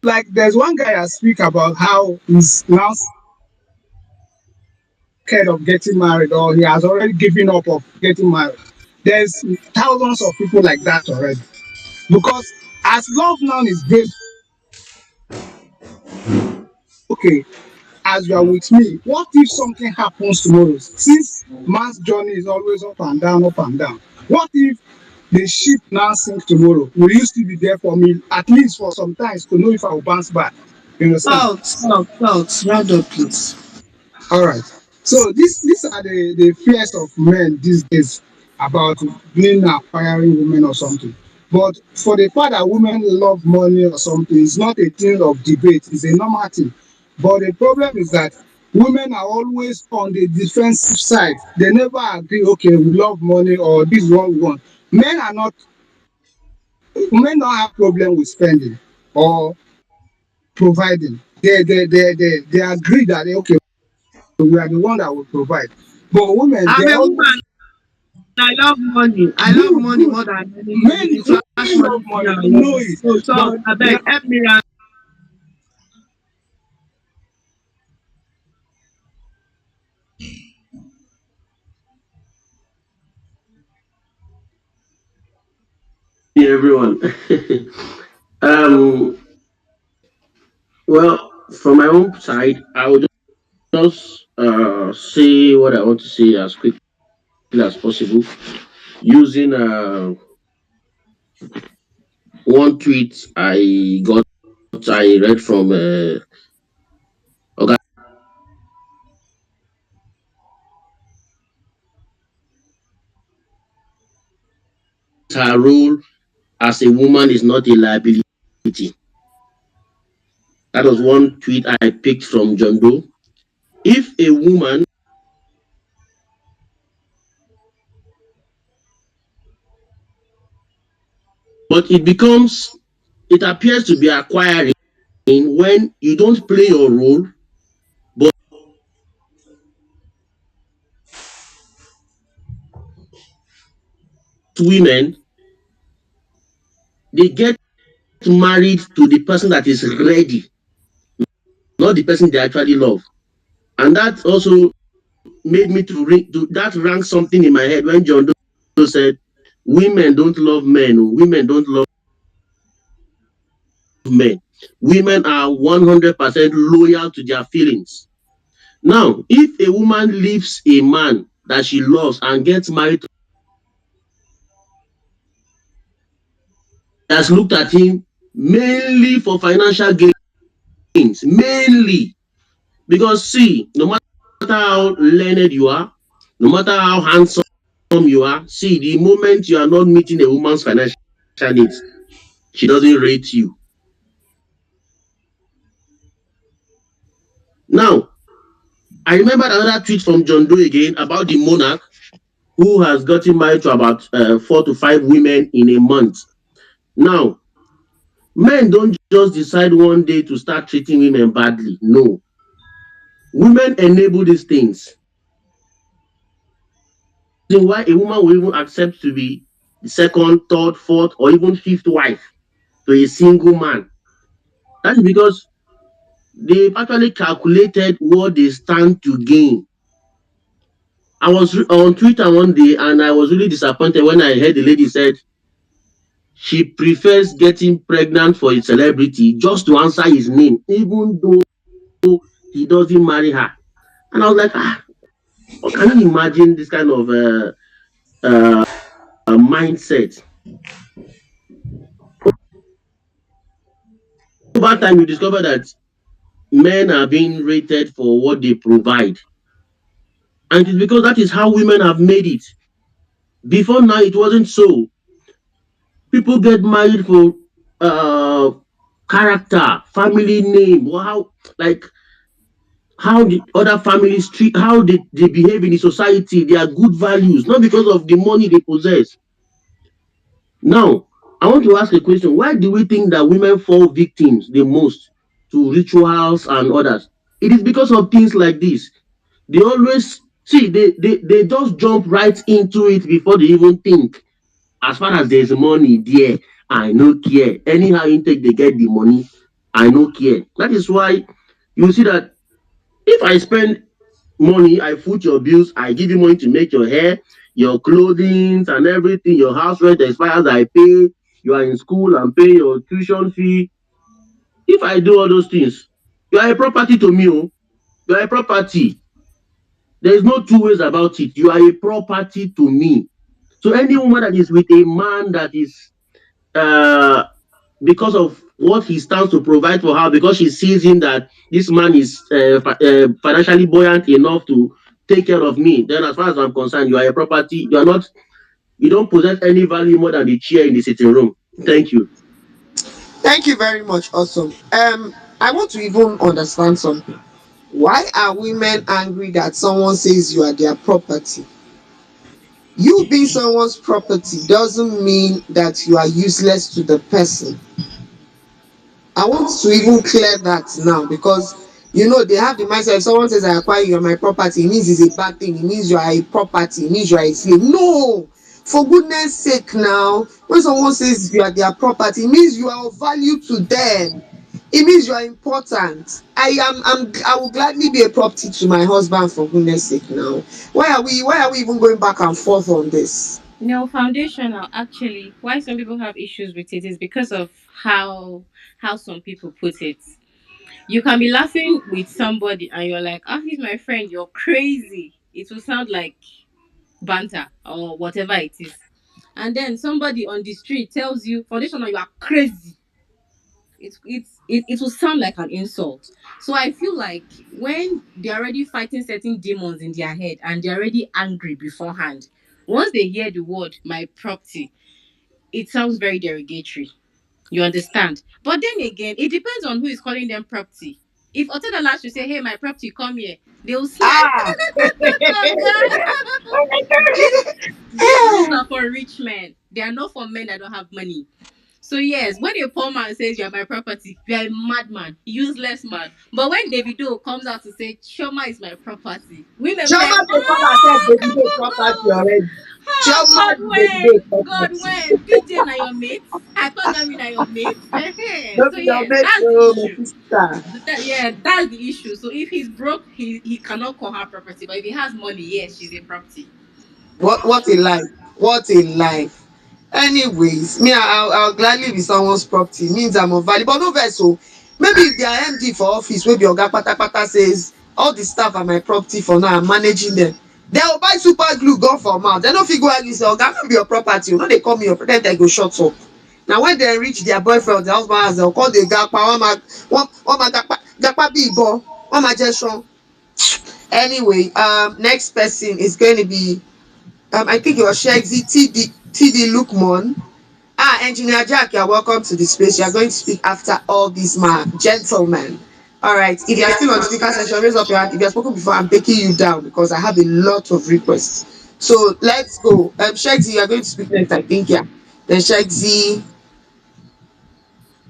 like, there's one guy I speak about how he's now scared of getting married or he has already given up of getting married. There's thousands of people like that already. Because as love now is based, okay, as you are with me, what if something happens tomorrow? Since man's journey is always up and down, what if the ship now sink tomorrow? Will you still be there for me, at least for some time, to know if I will bounce back? You understand? Salt, round up, please. All right. So these are the fears of men these days about being acquiring women or something. But for the fact that women love money or something, it's not a thing of debate, it's a normal thing. But the problem is that women are always on the defensive side. They never agree, okay, we love money or this is what we want. Men don't have problem with spending or providing. They agree that okay, we are the one that will provide. But women, I'm a woman. I love money. I love money more than anything. Men If you flash love money, money. I You love know it. it. So, But I beg, help me out. everyone. um, well, from my own side, I would just say what I want to say as quickly as possible using one tweet I read from Oga. Her role as a woman is not a liability. That was one tweet I picked from John Doe. If a woman, but it appears to be acquiring when you don't play your role, but women, they get married to the person that is ready, not the person they actually love. And that also made me that rang something in my head when John Doe said, women don't love men, women don't love men. Women are 100% loyal to their feelings. Now, if a woman leaves a man that she loves and gets married, has looked at him mainly for financial gains, mainly because see, no matter how learned you are, no matter how handsome you are, see, the moment you are not meeting a woman's financial needs, she doesn't rate you. Now, I remember another tweet from John Doe again about the monarch who has gotten married to about 4 to 5 women in a month. Now, men don't just decide one day to start treating women badly. No. Women enable these things. Why a woman will even accept to be the second, third, fourth, or even fifth wife to a single man. That is because they've actually calculated what they stand to gain. I was on Twitter one day and I was really disappointed when I heard the lady said she prefers getting pregnant for a celebrity just to answer his name, even though he doesn't marry her. And I was like, can you imagine this kind of mindset? Over time, you discover that men are being rated for what they provide. And it's because that is how women have made it. Before now, it wasn't so. People get married for character, family name, how the other families treat, how they behave in the society, their good values, not because of the money they possess. Now, I want to ask a question. Why do we think that women fall victims the most to rituals and others? It is because of things like this. They always see, they just jump right into it before they even think. As far as there's money there, I no care. Anyhow intake they get the money, I no care. That is why you see that if I spend money, I foot your bills, I give you money to make your hair, your clothing and everything, your house rent expires, I pay, you are in school and pay your tuition fee. If I do all those things, you are a property to me. You are a property. There is no two ways about it. You are a property to me. So any woman that is with a man that is because of what he stands to provide for her, because she sees him that this man is financially buoyant enough to take care of me, then as far as I'm concerned, you are a property. You don't possess any value more than the chair in the sitting room. Thank you. Thank you very much. Awesome. I want to even understand something. Why are women angry that someone says you are their property? You being someone's property doesn't mean that you are useless to the person. I want to even clear that now because You know, they have the mindset if someone says I acquire you, are my property, it means it's a bad thing, it means you are a property, it means you are a slave. No, for goodness sake now, when someone says you are their property, it means you are of value to them. It means you are important. I will gladly be a property to my husband for goodness sake now. Why are we even going back and forth on this? No, foundational actually. Why some people have issues with it is because of how some people put it. You can be laughing with somebody and you're like, "Ah, he's my friend, you're crazy." It will sound like banter or whatever it is. And then somebody on the street tells you, foundational, you are crazy. It will sound like an insult. So I feel like when they're already fighting certain demons in their head and they're already angry beforehand, once they hear the word my property, it sounds very derogatory. You understand? But then again, it depends on who is calling them property. If Otedala should say, "Hey, my property, come here," they will slide. Ah. Oh, God. These rules are for rich men. They are not for men that don't have money. So yes, when a poor man says you're my property, you're a madman, useless man. But when Davido comes out to say Choma is my property, women be like, Chioma dey come accept "Oh, come Davido on, property go. already. Oh, Chioma God be when? Davido God property. when? PJ na your mate? I thought that mean na your mate." No So be your yes, mate that's the o, my issue. sister. Yeah, that's the issue. So if he's broke, he cannot call her property. But if he has money, yes, she's a property. What a life. What a life. Anyways, me, I'll gladly be someone's property. Means I'm of value. But no vex o. Maybe if their MD for office wey be oga kpatakpata says all the staff are my property for now, I'm managing them. They will buy super glue gun for mouth. They no fit go argue say oga no be your property o. No dey call me your property. Then they go shut up. Na when they reach their boyfriend, their husband house, they go come dey gapa. One ma gapa bí ìbọn. One ma jẹ ṣan. Anyway, next person is going to be I think it was Shegzi TD Lukman. Engineer Jack, you're welcome to the space. You're going to speak after all these gentlemen. All right. If you're still on the speaker session, raise up your hand. If you've spoken before, I'm taking you down because I have a lot of requests. So let's go. Shegzi, you're going to speak next, I think, yeah. Then Shegzi,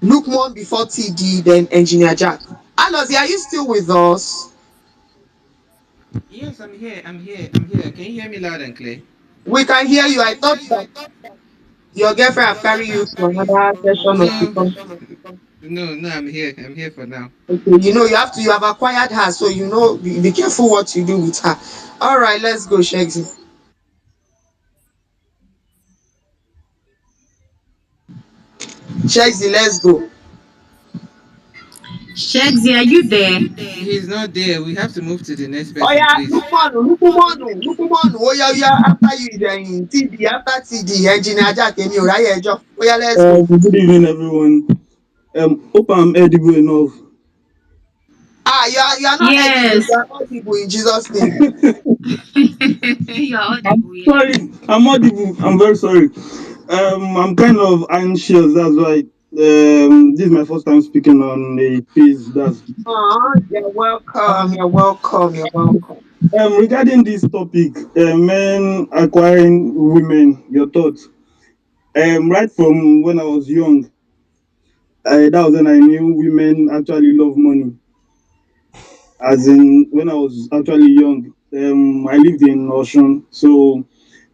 Lukman before TD, then Engineer Jack. Alozi, are you still with us? Yes, I'm here. I'm here. Can you hear me loud and clear? We can hear you. I thought that your girlfriend have carried you to another session of the No, country. no, I'm here. I'm here for now. Okay, you have acquired her, so be careful what you do with her. All right, let's go, Shegzi. Shegzi, let's go. Shegzi, are you there? He's not there. We have to move to the next Oh person, yeah, please. Lukumanu. Oh yeah, after you then TD, after TD, engineer Jack, and you right here, Joe. Oh yeah, let's go. Good evening, everyone. Hope I'm edible enough. You are not edible. Yes. You are audible in Jesus' name. You're I'm audible, yeah. sorry. I'm audible. I'm very sorry. I'm kind of anxious. That's why. This is my first time speaking on a piece. You're welcome. You're welcome. You're welcome. Regarding this topic, men acquiring women, your thoughts. Right from when I was young, that was when I knew women actually love money. As in, when I was actually young, I lived in Ocean, so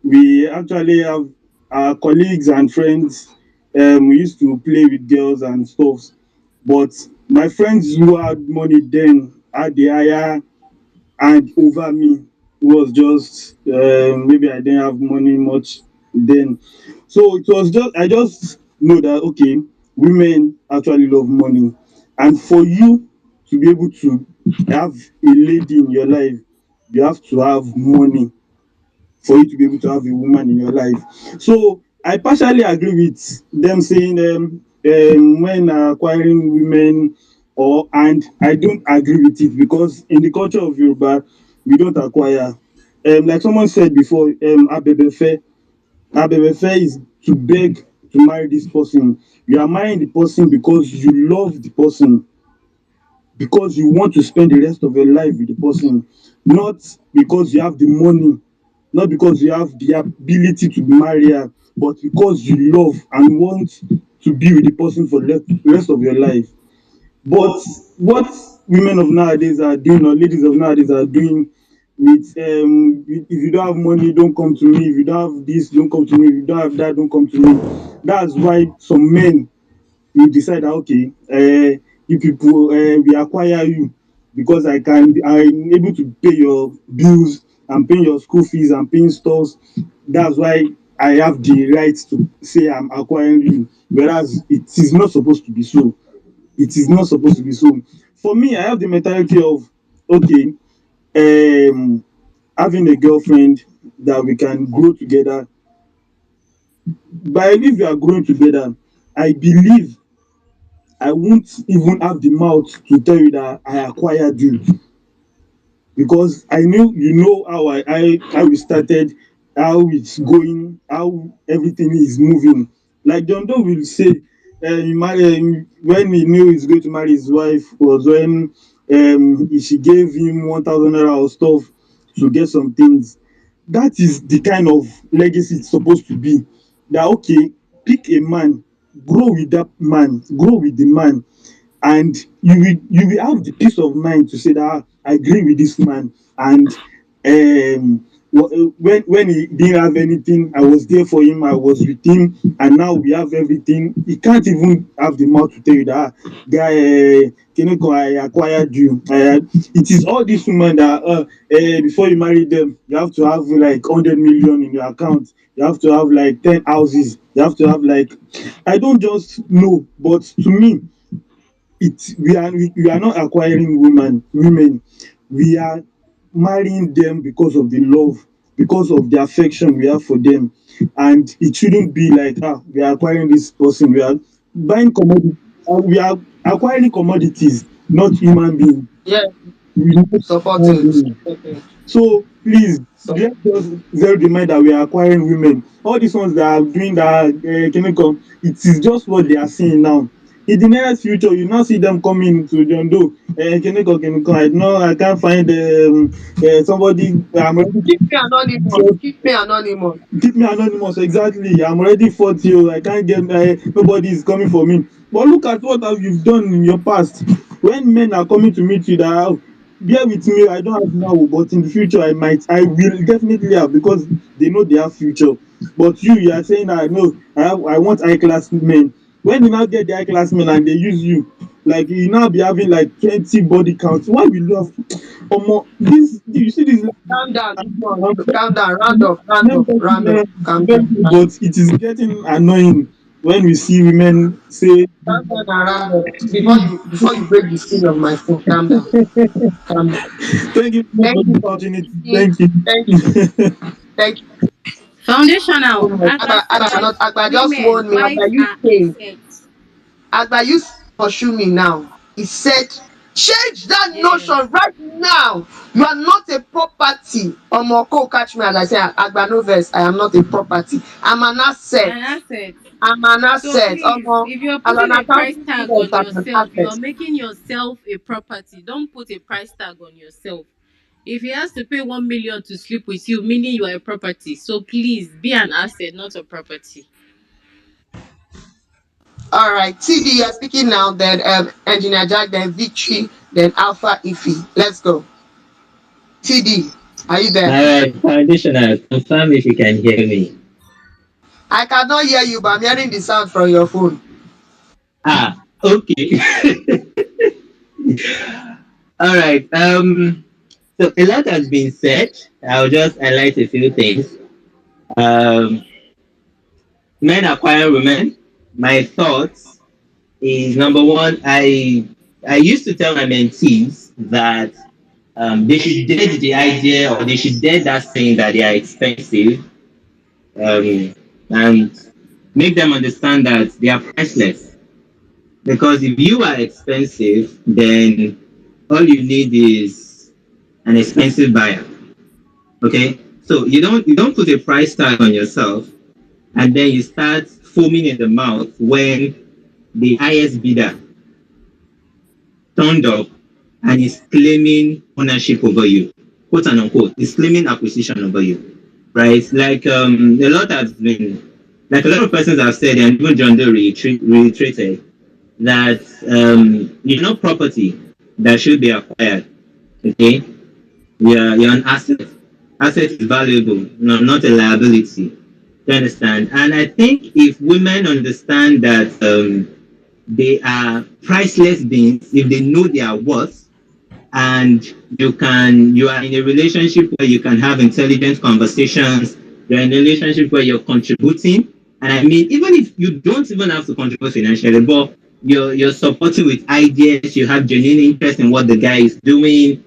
we actually have our colleagues and friends. We used to play with girls and stuff, but my friends who had money then had the higher hand over me. It was just maybe I didn't have money much then, so it was just I just know that okay, women actually love money, and for you to be able to have a lady in your life, you have to have money for you to be able to have a woman in your life. So I partially agree with them saying men are acquiring women, or and I don't agree with it because in the culture of Yoruba, we don't acquire. Like someone said before, Abebefe is to beg to marry this person. You are marrying the person because you love the person, because you want to spend the rest of your life with the person, not because you have the money, not because you have the ability to marry her, but because you love and want to be with the person for the rest of your life. But what women of nowadays are doing, or ladies of nowadays are doing, if you don't have money, don't come to me. If you don't have this, don't come to me. If you don't have that, don't come to me. That's why some men will decide that, okay, you people, we acquire you because I'm able to pay your bills, I'm paying your school fees, I'm paying stores. That's why I have the right to say I'm acquiring you, whereas it is not supposed to be so. It is not supposed to be so. For me, I have the mentality of, okay, having a girlfriend that we can grow together. But if we are growing together, I believe I won't even have the mouth to tell you that I acquired you, because I know you know how we started, how it's going, how everything is moving. Like John Doe will say, he married, when he knew he's going to marry his wife was when she gave him 1,000 naira or stuff to get some things. That is the kind of legacy it's supposed to be. That okay, pick a man, grow with that man, grow with the man, and you will have the peace of mind to say that, "Ah, I agree with this man, and when he didn't have anything, I was there for him, I was with him, and now we have everything." He can't even have the mouth to tell you that, "Ah, guy, Keneko, I acquired you." It is all these women that before you marry them, you have to have like 100 million in your account, you have to have like 10 houses, you have to have like, I don't just know, but to me, we are not acquiring women, we are marrying them because of the love, because of the affection we have for them. And it shouldn't be like, we are acquiring this person, we are buying commodity, we are acquiring commodities, not human beings. Yeah, We need supported. human beings. So please, let's just zero the mind that we are acquiring women. All these ones that are doing that, chemical, it is just what they are seeing now. In the nearest future, you now see them coming to John Doe. Chemical. I know I can't find somebody. I'm ready. Keep me anonymous. Keep me anonymous. Keep me anonymous. Exactly. I'm already 40. I can't get. Nobody is coming for me. But look at what you've done in your past. When men are coming to meet you, that, "Oh, bear with me, I don't have now, but in the future I will definitely have," because they know they have future. But you are saying that, "No, I want high class men." When you now get the high class men and they use you, like you now be having like 20 body counts. Why will you have this? You see this? Calm down, calm down, round up, calm down. But it is getting annoying when we see women say, Calm down and round up. Before you break the skin of my foot, calm down. Calm down. Thank you for the opportunity. Thank you. Thank you. Foundational. Agba just warned me. Agba used to pursue me now. He said, change that notion right now. You are not a property. Omoko catch me as I say, Agba no verse. I am not a property. I'm an asset. I'm an asset. So please, if you're putting a price tag on yourself, you're making yourself a property. Don't put a price tag on yourself. If he has to pay 1 million to sleep with you, meaning you are a property. So please be an asset, not a property. All right, TD, you're speaking now. Then Engineer Jack, then Victory, then Alpha Ifi. Let's go. TD, are you there? All right, Foundational, confirm if you can hear me. I cannot hear you, but I'm hearing the sound from your phone. Okay. All right. So a lot has been said. I'll just highlight a few things. Men acquire women. My thoughts is, number one, I used to tell my mentees that they should date the idea, or they should date that saying that they are expensive, and make them understand that they are priceless. Because if you are expensive, then all you need is an expensive buyer. Okay, so you don't put a price tag on yourself, and then you start foaming in the mouth when the highest bidder turned up and is claiming ownership over you, quote and unquote, is claiming acquisition over you, right? Like a lot of persons have said, and even John Doe reiterated, that you're not property that should be acquired. Okay, you're an asset. Asset is valuable, no, not a liability. Do you understand? And I think if women understand that they are priceless beings, if they know their worth, and you are in a relationship where you can have intelligent conversations, you're in a relationship where you're contributing, and I mean, even if you don't even have to contribute financially, but you're supporting with ideas, you have genuine interest in what the guy is doing,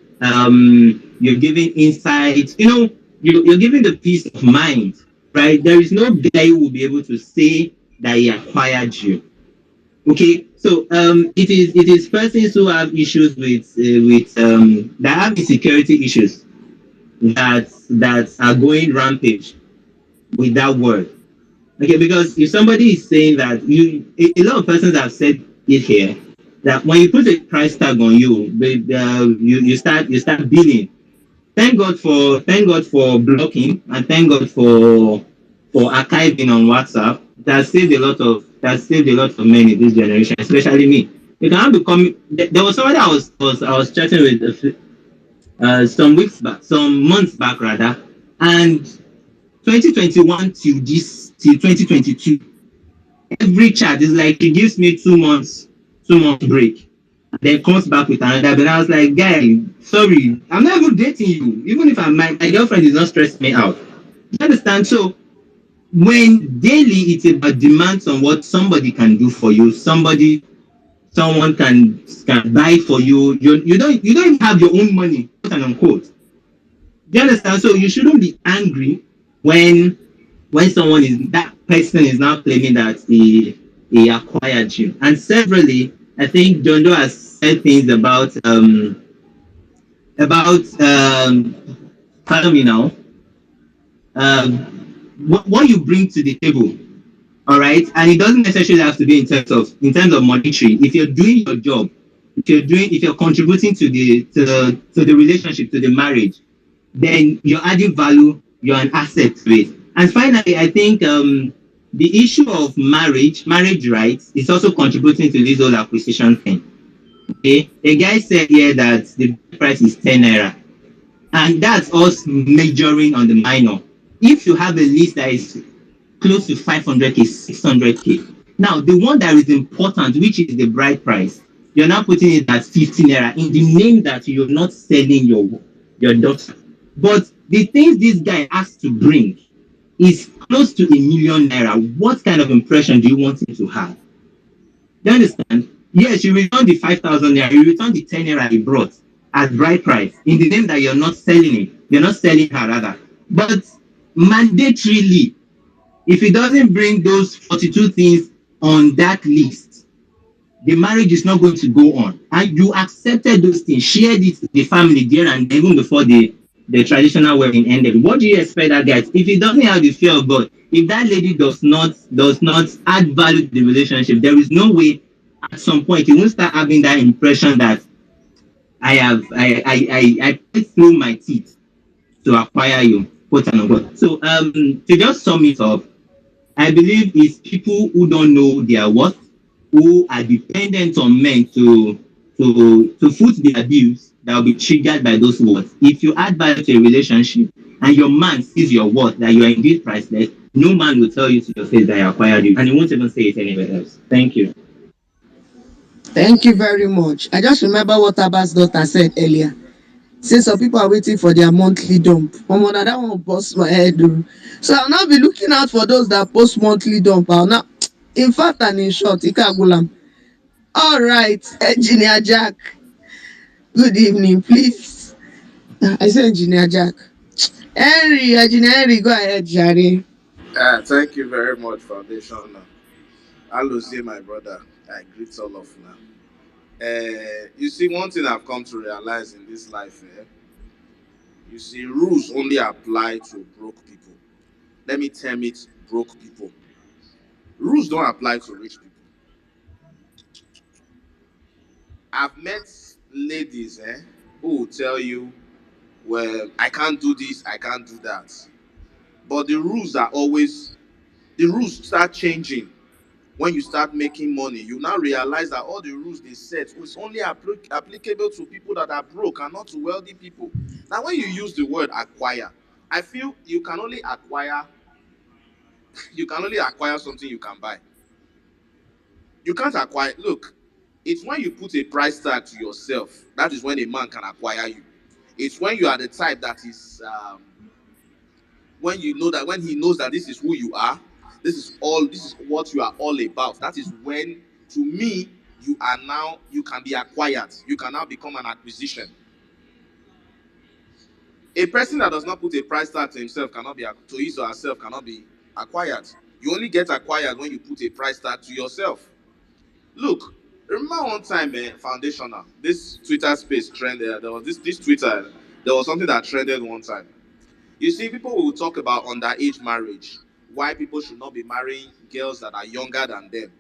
you're giving insight, you're giving the peace of mind, right? There is no guy who will be able to say that he acquired you. Okay, so it is persons who have issues with that have insecurity issues that are going rampage with that word. Okay, because if somebody is saying that a lot of persons have said it here that when you put a price tag on you, you start billing. Thank God for blocking, and thank God for archiving on WhatsApp. That saved a lot of men in this generation, especially me. You can have become. There was somebody I was chatting with some months back rather, and 2021 till 2022, every chat is like he gives me 2 months break, and then comes back with another. But I was like, guy, sorry, I'm not even dating you. Even if my girlfriend is not stressing me out. You understand? So when daily it's about demands on what somebody can do for you, someone can buy for you. You don't even have your own money, quote and unquote. Do you understand? So you shouldn't be angry when that person is now claiming that he acquired you. And severally, I think John Doe has said things about follow me now. What you bring to the table, all right, and it doesn't necessarily have to be in terms of monetary. If you're doing your job, if you're contributing to the relationship, to the marriage, then you're adding value, you're an asset to it. And finally, I think the issue of marriage rights is also contributing to this whole acquisition thing. Okay, a guy said here that the price is 10 naira, and that's us majoring on the minor. If you have a list that is close to 500k, 600k, now the one that is important, which is the bride price, you're now putting it at 15 naira in the name that you're not selling your daughter. But the things this guy has to bring is close to 1 million naira. What kind of impression do you want him to have? Do you understand? Yes, you return the 5,000 naira, you return the 10 naira he brought as bride price in the name that you're not selling it. You're not selling her rather. But mandatorily, if he doesn't bring those 42 things on that list, the marriage is not going to go on. And you accepted those things, shared it with the family there and even before the traditional wedding ended. What do you expect that guy? If he doesn't have the fear of God, if that lady does not add value to the relationship, there is no way at some point he won't start having that impression that I put through my teeth to acquire you, quote and unquote. So to just sum it up, I believe it's people who don't know their worth, who are dependent on men to foot the abuse, that will be triggered by those words. If you add value to a relationship and your man sees your worth, that you are indeed priceless, no man will tell you to your face that I acquired you, and he won't even say it anywhere else. Thank you. Thank you very much. I just remember what Abba's daughter said earlier. Since some people are waiting for their monthly dump. That one bust my head. So I'll now be looking out for those that post monthly dump. In fact and in short, Ikagulam. All right, Engineer Jack. Good evening, please. I said Engineer Jack. Engineer Henry, go ahead, Jare. Thank you very much, Foundation. Alozie, my brother. I greet all of now. You see, one thing I've come to realize in this life, you see, rules only apply to broke people. Let me term it broke people. Rules don't apply to rich people. I've met ladies who will tell you, well, I can't do this, I can't do that. But the rules start changing When you start making money, you now realize that all the rules they set is only applicable to people that are broke and not to wealthy people. Now, when you use the word acquire, I feel you can only acquire something you can buy. You can't acquire. Look, it's when you put a price tag to yourself, that is when a man can acquire you. It's when you are the type that is when he knows that this is who you are, this is what you are all about. That is when, to me, you can be acquired. You can now become an acquisition. A person that does not put a price tag to himself to his or herself cannot be acquired. You only get acquired when you put a price tag to yourself. Look, remember one time, foundational, this Twitter space trended. There was this Twitter. There was something that trended one time. You see, people will talk about underage marriage, why people should not be marrying girls that are younger than them.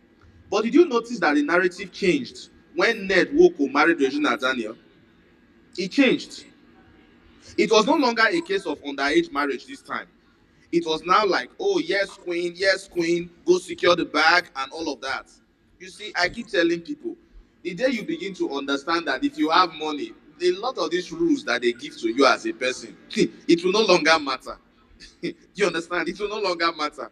But did you notice that the narrative changed when Ned Nwoko married Regina Daniel? It changed. It was no longer a case of underage marriage this time. It was now like, oh, yes, queen, go secure the bag and all of that. You see, I keep telling people, the day you begin to understand that if you have money, a lot of these rules that they give to you as a person, it will no longer matter. You understand? It will no longer matter.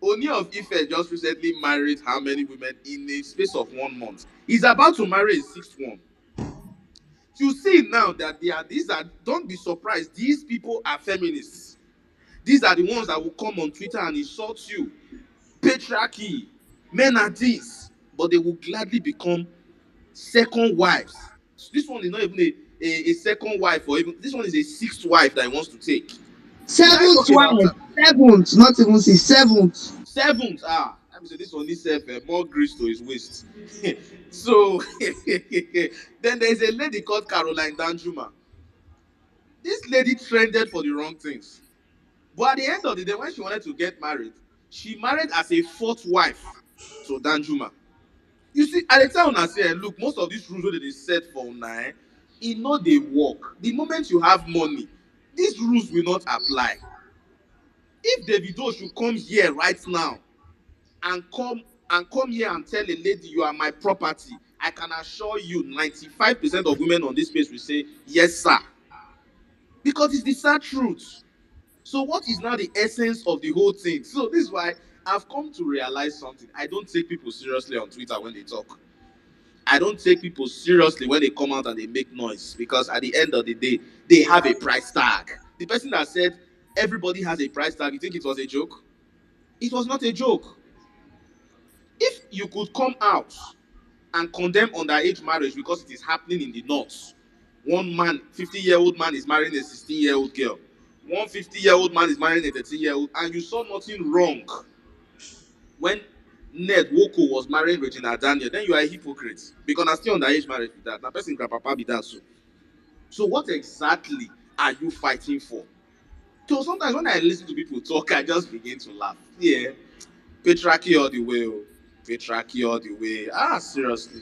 Oni of Ife just recently married how many women in a space of 1 month? He's about to marry a 6th one. You see now that don't be surprised, these people are feminists. These are the ones that will come on Twitter and insult you. Patriarchy, men are this, but they will gladly become second wives. This one is not even a second wife, or even this one is a 6th wife that he wants to take. 7th wife, 7th, not even 7th. 7th, let me say this one is more grease to his waist. So then there is a lady called Caroline Danjuma. This lady trended for the wrong things. But at the end of the day, when she wanted to get married, she married as a 4th wife to Danjuma. You see, at the time I say, look, most of these rules that they set for now, they work. The moment you have money, these rules will not apply. If Davido should come here right now and come here and tell a lady you are my property, I can assure you 95% of women on this space will say, yes, sir. Because it's the sad truth. So what is now the essence of the whole thing? So this is why I've come to realize something. I don't take people seriously on Twitter when they talk. I don't take people seriously when they come out and they make noise, because at the end of the day, they have a price tag. The person that said everybody has a price tag, you think it was a joke? It was not a joke. If you could come out and condemn underage marriage because it is happening in the north, one man, 50-year-old man is marrying a 16-year-old girl. One 50-year-old man is marrying a 13-year-old, and you saw nothing wrong when Ned Nwoko was marrying Regina Daniel, then you are a hypocrite. Because I'm still underage marriage with that. Now person can papa be that so. So what exactly are you fighting for? So sometimes when I listen to people talk, I just begin to laugh. Yeah, patriarchy all the way. Patriarchy all the way. Seriously.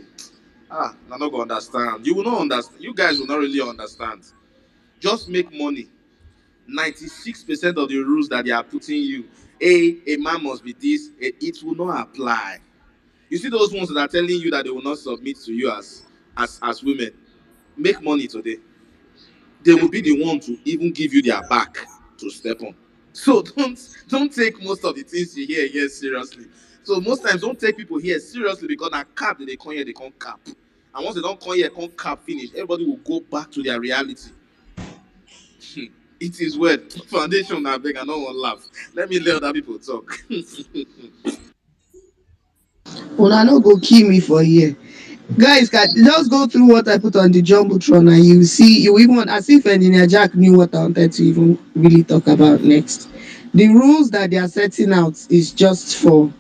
I'm not gonna understand. You will not understand. You guys will not really understand. Just make money. 96% of the rules that they are putting you, a man must be this, it will not apply. You see those ones that are telling you that they will not submit to you as women, make money today. They will be the one to even give you their back to step on. So don't take most of the things you hear here seriously. So most times don't take people here seriously, because that cap that they come here, they can't cap. And once they don't come here, can't cap finish, everybody will go back to their reality. It is weird. Foundation, I beg, I don't want to laugh. Let me let other people talk. Well, I no go kill me for here. Guys, just go through what I put on the Jumbotron and you see, you even, as if Engineer Jack knew what I wanted to even really talk about next. The rules that they are setting out is just for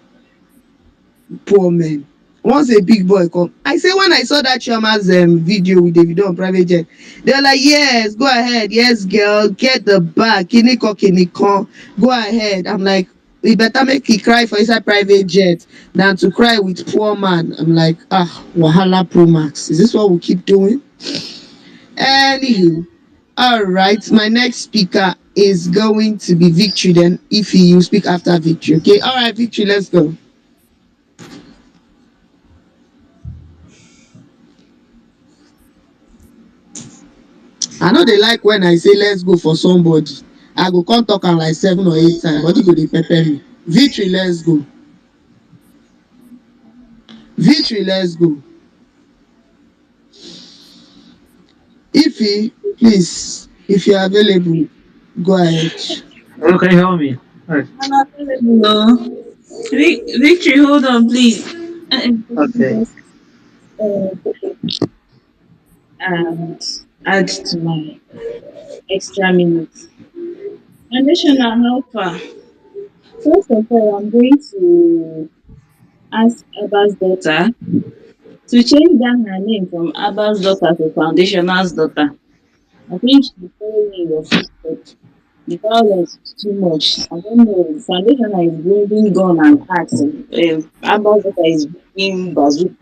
poor men. Once a big boy come, I say when I saw that Chiama's video with Davido on private jet, they're like, yes, go ahead, yes, girl, get the bag, kiniko, go ahead. I'm like, we better make he cry for inside private jet than to cry with poor man. I'm like, Wahala Pro Max. Is this what we keep doing? Anywho, all right, my next speaker is going to be Victory. Then, if you speak after Victory, okay? All right, Victory, let's go. I know they like when I say let's go for somebody. I go come talk am like 7 or 8 times, body go dey pepper me. Victory, let's go. Victory, let's go. Ify, please, if you're available, go ahead. Oh, can you help me? Right. I'm available. No. Victory, hold on, please. Okay. And add to my extra minutes. Foundational helper. First of all, I'm going to ask Abba's daughter to change down her name from Abba's daughter to Foundational's daughter. I think she's following your footsteps. The violence is too much. I don't know. Foundational is bringing gun and axe. Abba's daughter is bringing bazooka.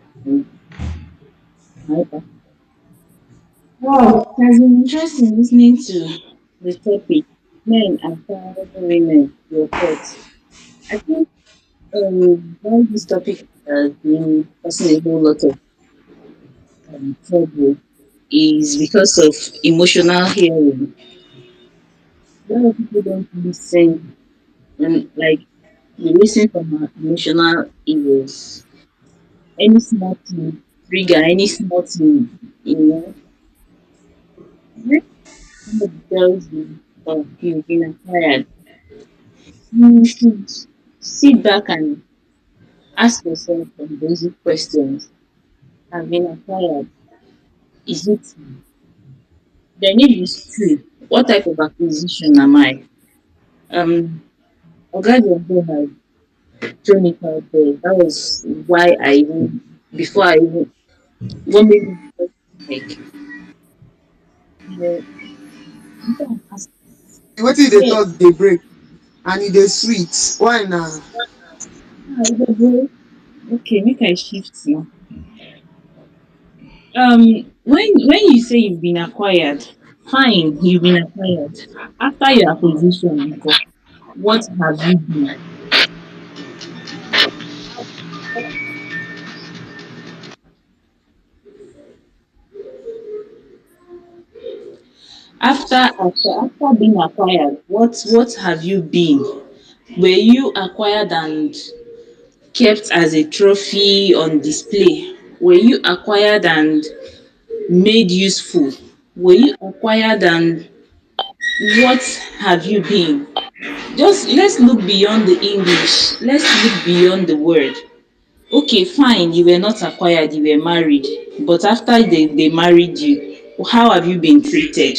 Wow, it has been interesting listening to the topic. Men and women, your thoughts. I think why this topic has been causing a whole lot of trouble is because of emotional hearing. A lot of people don't listen and like they listen from our emotional ears. Any small thing trigger, any small thing, you know. When somebody tells you that you've been acquired, you should sit back and ask yourself some basic questions. I've been acquired. Is it true? Then if it's true, what type of acquisition am I? Oga Jumbo had thrown it out there. That was why I even before I even what made me like you know you can ask Wetin dey yeah, talk dey break and e dey sweet. Why na? I go go. Okay, make I shift now. When you say you've been acquired, fine, you've been acquired. After your acquisition, Nko, what have you been? After being acquired, what have you been? Were you acquired and kept as a trophy on display? Were you acquired and made useful? Were you acquired and what have you been? Just let's look beyond the English. Let's look beyond the word. Okay, fine, you were not acquired, you were married. But after they married you, how have you been treated?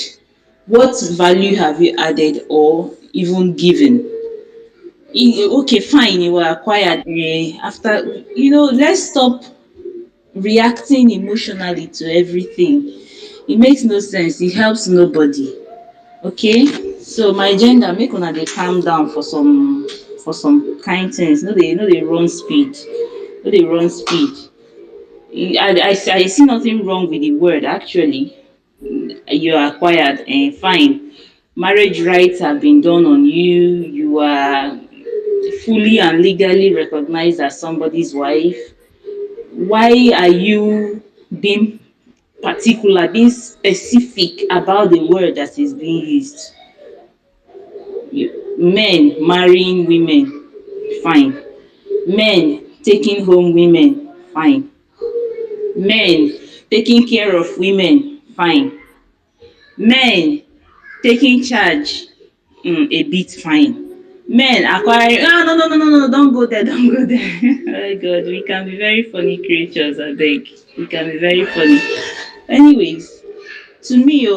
What value have you added or even given? Okay, fine, you were acquired. After, let's stop reacting emotionally to everything. It makes no sense. It helps nobody. Okay, so my gender make una dey calm down for some kind things. No dey run speed. No dey run speed. I see nothing wrong with the word actually. You are acquired and fine. Marriage rights have been done on you. You are fully and legally recognized as somebody's wife. Why are you being particular, being specific about the word that is being used? Men marrying women, fine. Men taking home women, fine. Men taking care of women, fine. Men taking charge, a bit fine. Men acquiring, no, don't go there, don't go there. Oh God, we can be very funny creatures, I beg. We can be very funny. Anyways, to me,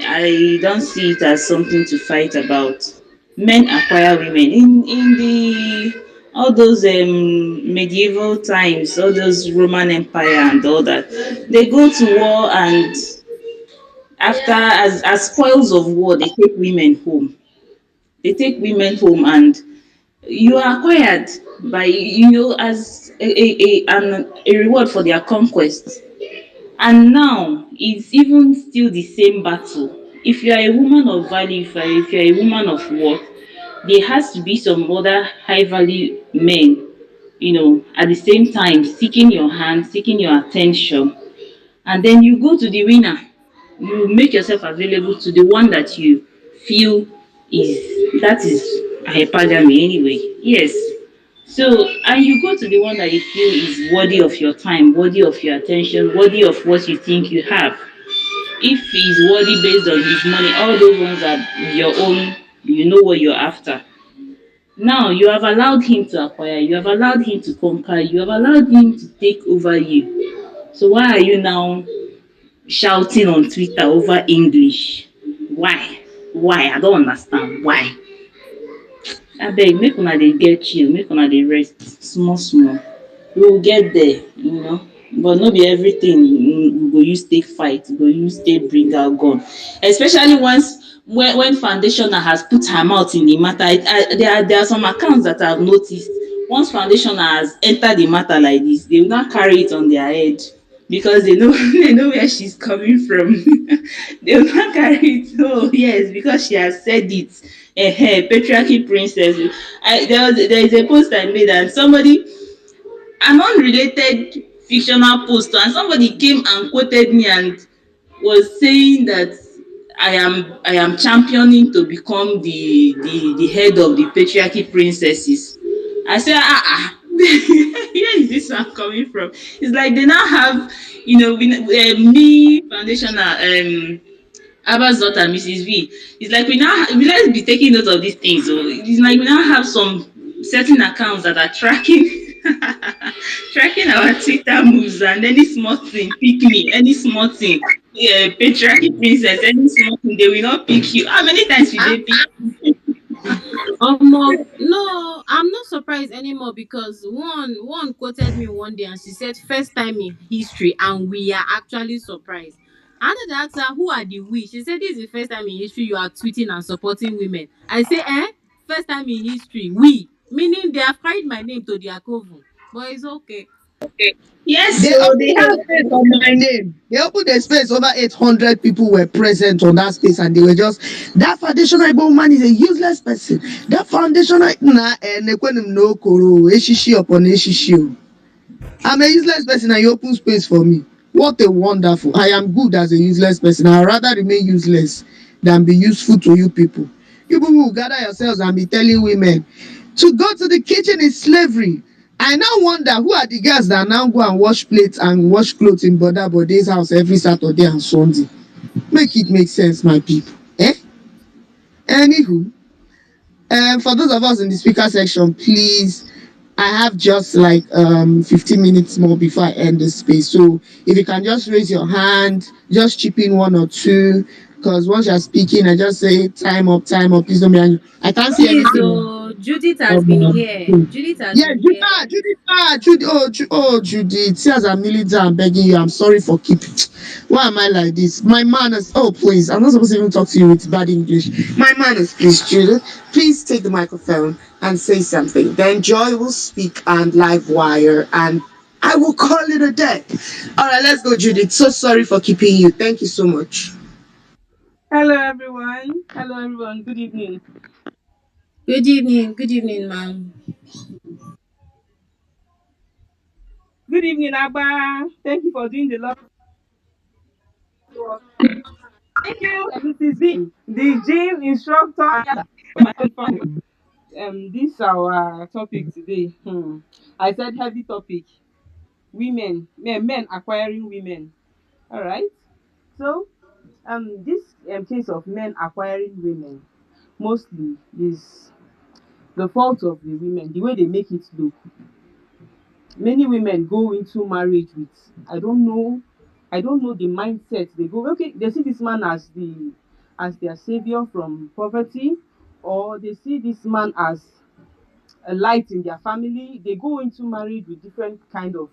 I don't see it as something to fight about. Men acquire women in the all those medieval times, all those Roman Empire and all that. They go to war and after as spoils of war, they take women home. They take women home and you are acquired by as a reward for their conquest. And now it's even still the same battle. If you are a woman of value, if you are a woman of worth, there has to be some other high value men, at the same time seeking your hand, seeking your attention. And then you go to the winner. You make yourself available to the one that you feel is hypergamy anyway. Yes. So, and you go to the one that you feel is worthy of your time, worthy of your attention, worthy of what you think you have. If he's worthy based on his money, all those ones are your own, you know what you're after. Now you have allowed him to acquire, you have allowed him to conquer, you have allowed him to take over you. So why are you now shouting on Twitter over English? Why? Why? I don't understand. Why? Abeg, make una dey get chill, make una dey rest small small. We will get there, you know. But no be everything we go use take fight, we go use take bring out gun. Especially once when foundationer has put her mouth in the matter. There are some accounts that I have noticed. Once foundationer has entered the matter like this, they will not carry it on their head because they know they know where she's coming from. They will not carry it. Oh yes, because she has said it. Patriarchy princess. There is a post I made and somebody, an unrelated fictional post, and somebody came and quoted me and was saying that I am championing to become the head of the patriarchy princesses. I said, where is this one coming from? It's like they now have, me, foundational, Abba's daughter, Mrs. V. It's like we let's be taking note of these things. So it's like we now have some certain accounts that are tracking tracking our Twitter moves, and any small thing, pick me, any small thing, patriarchy princess, any small thing, they will not pick you. How many times will they pick you? No, I'm not surprised anymore because one quoted me one day and she said first time in history and we are actually surprised. Another asked her who are the we. She said this is the first time in history you are tweeting and supporting women. I say first time in history we, meaning they have carried my name to their coven, but it's okay. Yes, They so they opened have. a space on my name. They opened a space. Over 800 people were present on that space, and they were just that foundational Igbo woman is a useless person. That foundational na nekwenim no koro eshishi upon eshishi. O. I'm a useless person, and you open space for me. What a wonderful! I am good as a useless person. I'd rather remain useless than be useful to you people. You people will gather yourselves and be telling women to go to the kitchen is slavery. I now wonder who are the girls that now go and wash plates and wash clothes in Boda Bode's house every Saturday and Sunday. Make it make sense, my people. Anywho, for those of us in the speaker section, please, I have just like 15 minutes more before I end this space. So if you can just raise your hand, just chip in one or two, because once you're speaking, I just say time up, time up. Please don't be angry. I can't see Please, anything. Judith has been here. Judith has Yeah, been here. Judith. See, as I'm kneeling down, I'm begging you. I'm sorry for keeping. Why am I like this? My manners. Oh, please. I'm not supposed to even talk to you with bad English. My manners, please, Judith. Please take the microphone and say something. Then Joy will speak and live wire, and I will call it a day. All right, let's go, Judith. So sorry for keeping you. Thank you so much. Hello, everyone. Hello, everyone. Good evening. Good evening, ma'am. Good evening, Abba. Thank you for doing the love. Thank you, Mrs. Z, the gym instructor. This is our topic today. I said heavy topic. Men acquiring women. All right. So, this case of men acquiring women mostly is the fault of the women, the way they make it look. Many women go into marriage with I don't know the mindset they go. Okay, they see this man as their savior from poverty, or they see this man as a light in their family. They go into marriage with different kind of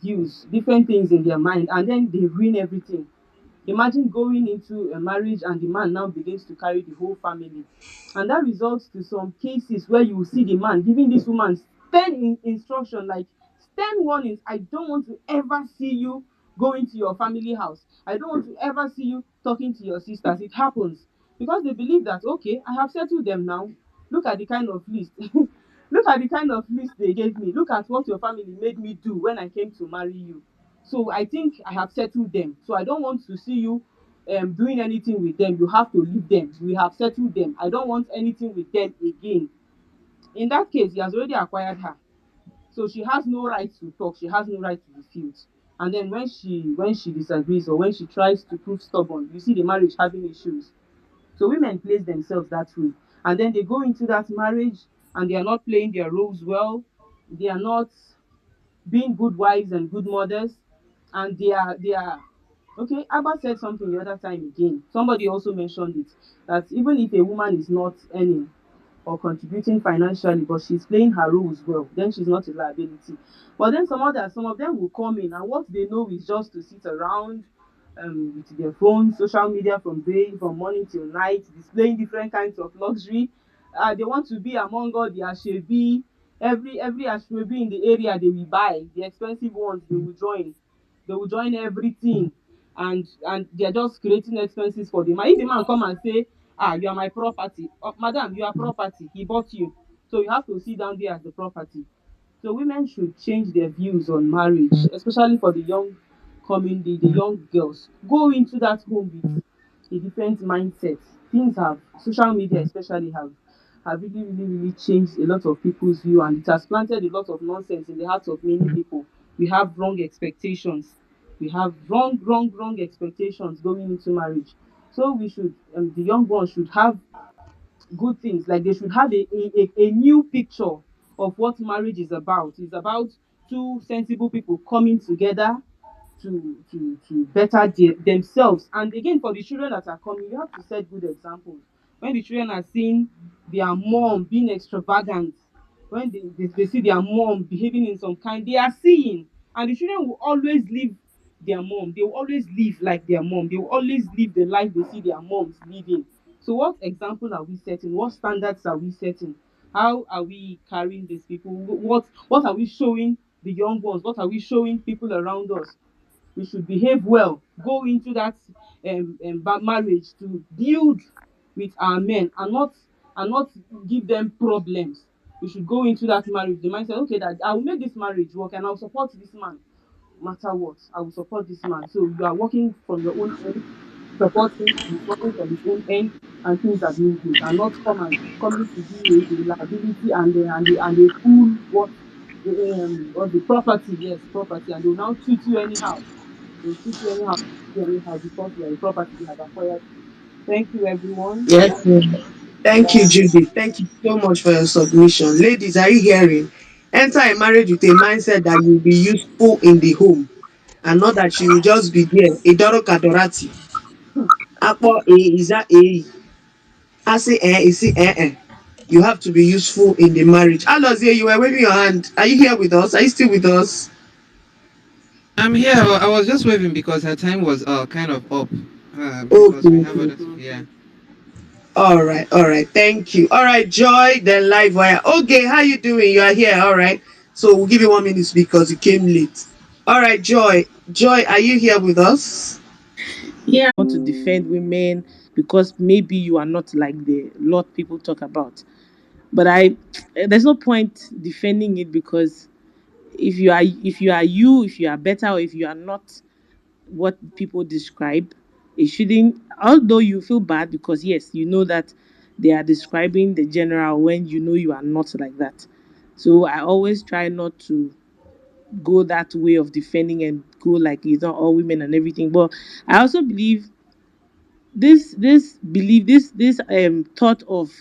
views, different things in their mind, and then they ruin everything. Imagine going into a marriage and the man now begins to carry the whole family. And that results to some cases where you will see the man giving this woman stern instruction, like stern warnings. I don't want to ever see you going to your family house. I don't want to ever see you talking to your sisters. It happens because they believe that, okay, I have settled them now. Look at the kind of list. Look at the kind of list they gave me. Look at what your family made me do when I came to marry you. So I think I have settled them. So I don't want to see you doing anything with them, you have to leave them. We have settled them. I don't want anything with them again. In that case, he has already acquired her. So she has no right to talk, she has no right to refuse. And then when she disagrees or when she tries to prove stubborn, you see the marriage having issues. So women place themselves that way. And then they go into that marriage and they are not playing their roles well. They are not being good wives and good mothers. And they are okay. Abba said something the other time again. Somebody also mentioned it, that even if a woman is not earning or contributing financially, but she's playing her roles well, then she's not a liability. But then some of them will come in, and what they know is just to sit around with their phones, social media from morning till night, displaying different kinds of luxury. They want to be among all the ashwebi. Every ashwebi in the area they will buy, the expensive ones they will join. They will join everything, and they're just creating expenses for the man. If the man come and say, you are my property, madam, you are property, he bought you, so you have to sit down there as the property. So women should change their views on marriage, especially for the young coming, the young girls. Go into that home with a different mindset. Things have, social media especially, have really, really, really changed a lot of people's view, and it has planted a lot of nonsense in the hearts of many people. We have wrong expectations. We have wrong expectations going into marriage. So we should, the young ones should have good things. Like they should have a new picture of what marriage is about. It's about two sensible people coming together to better themselves. And again, for the children that are coming, you have to set good examples. When the children are seeing their mom being extravagant, when they see their mom behaving in some kind, they are seeing, and the children will always leave their mom. They will always live like their mom. They will always live the life they see their moms living. So what example are we setting? What standards are we setting? How are we carrying these people? What are we showing the young ones? What are we showing people around us? We should behave well, go into that marriage to build with our men, and not give them problems. We should go into that marriage the mindset, okay, that I will make this marriage work and I'll support this man no matter what. I will support this man. So you are working from your own end, support him, he's working from his own end, and things are being good, and not coming to be a liability and a fool, what the property, yes, property, and they will now treat you anyhow. They'll treat you anyhow, because you are a property they have acquired. Thank you, everyone. Yes, ma'am. Thank you, Judy. Thank you so much for your submission. Ladies, are you hearing? Enter a marriage with a mindset that you'll be useful in the home, and not that you will just be there. Idoro kadorati. Apo is that a? I say is it You have to be useful in the marriage. Alozie, you were waving your hand. Are you here with us? Are you still with us? I'm here. I was just waving because her time was kind of up. Because we Okay. have other. Yeah. All right, all right. Thank you. All right, Joy, then live wire. Okay, how you doing? You are here. All right. So we'll give you 1 minute because you came late. All right, Joy. Joy, are you here with us? Yeah, I want to defend women because maybe you are not like the lot people talk about. But there's no point defending it, because if you are better, or if you are not what people describe, it shouldn't. Although you feel bad because yes, you know that they are describing the general when you know you are not like that. So I always try not to go that way of defending and go like it's not all women and everything. But I also believe this thought of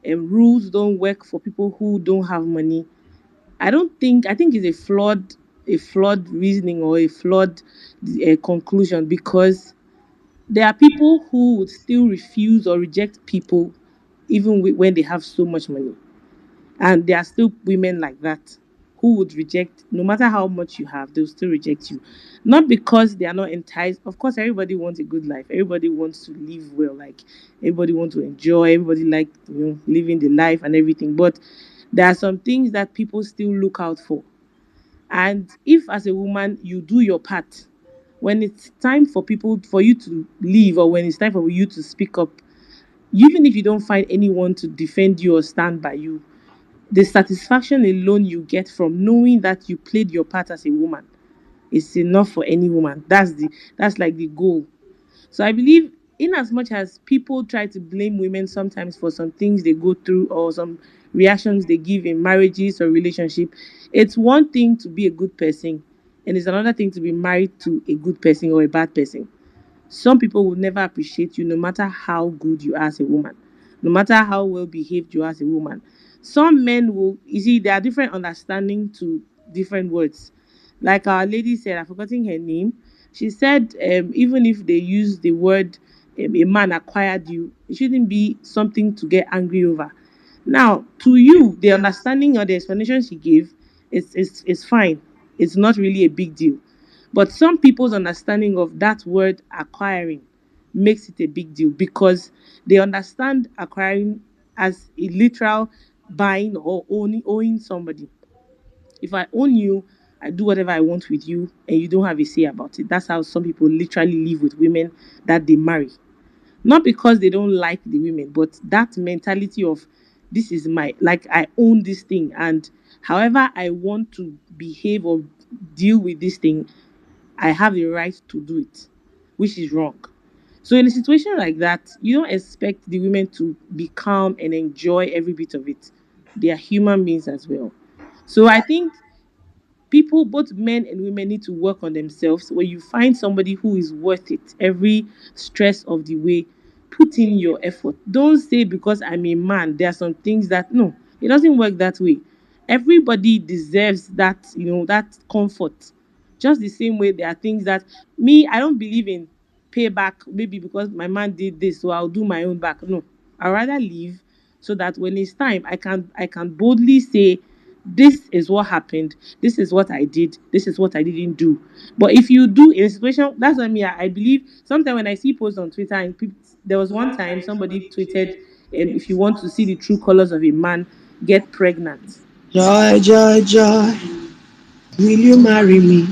rules don't work for people who don't have money. I think it's a flawed reasoning, or a flawed conclusion, because there are people who would still refuse or reject people even when they have so much money. And there are still women like that who would reject, no matter how much you have, they'll still reject you. Not because they are not enticed. Of course, everybody wants a good life. Everybody wants to live well. Like everybody wants to enjoy. Everybody like living the life and everything. But there are some things that people still look out for. And if as a woman you do your part, when it's time for you to leave, or when it's time for you to speak up, even if you don't find anyone to defend you or stand by you, the satisfaction alone you get from knowing that you played your part as a woman is enough for any woman. That's like the goal. So I believe, in as much as people try to blame women sometimes for some things they go through or some reactions they give in marriages or relationship, it's one thing to be a good person, and it's another thing to be married to a good person or a bad person. Some people will never appreciate you no matter how good you are as a woman, no matter how well behaved you are as a woman. Some men will, you see, there are different understanding to different words. Like our lady said, I've forgotten her name. She said, even if they use the word a man acquired you, it shouldn't be something to get angry over. Now, to you, the understanding or the explanation she gave is fine. It's not really a big deal. But some people's understanding of that word acquiring makes it a big deal because they understand acquiring as a literal buying or owning somebody. If I own you, I do whatever I want with you and you don't have a say about it. That's how some people literally live with women that they marry. Not because they don't like the women, but that mentality of this is my, like, I own this thing, and however I want to behave or deal with this thing, I have the right to do it, which is wrong. So in a situation like that, you don't expect the women to be calm and enjoy every bit of it. They are human beings as well. So I think people, both men and women, need to work on themselves. When you find somebody who is worth it, every stress of the way, put in your effort. Don't say because I'm a man, there are some things that, no, it doesn't work that way. Everybody deserves that, that comfort. Just the same way there are things that, me, I don't believe in payback, maybe because my man did this, so I'll do my own back. No, I'd rather leave so that when it's time, I can boldly say, this is what happened, this is what I did, this is what I didn't do. But if you do in a situation, that's what I believe. Sometimes when I see posts on Twitter and people, there was one time somebody tweeted, if you want to see the true colors of a man, get pregnant. Joy, joy, joy. Will you marry me?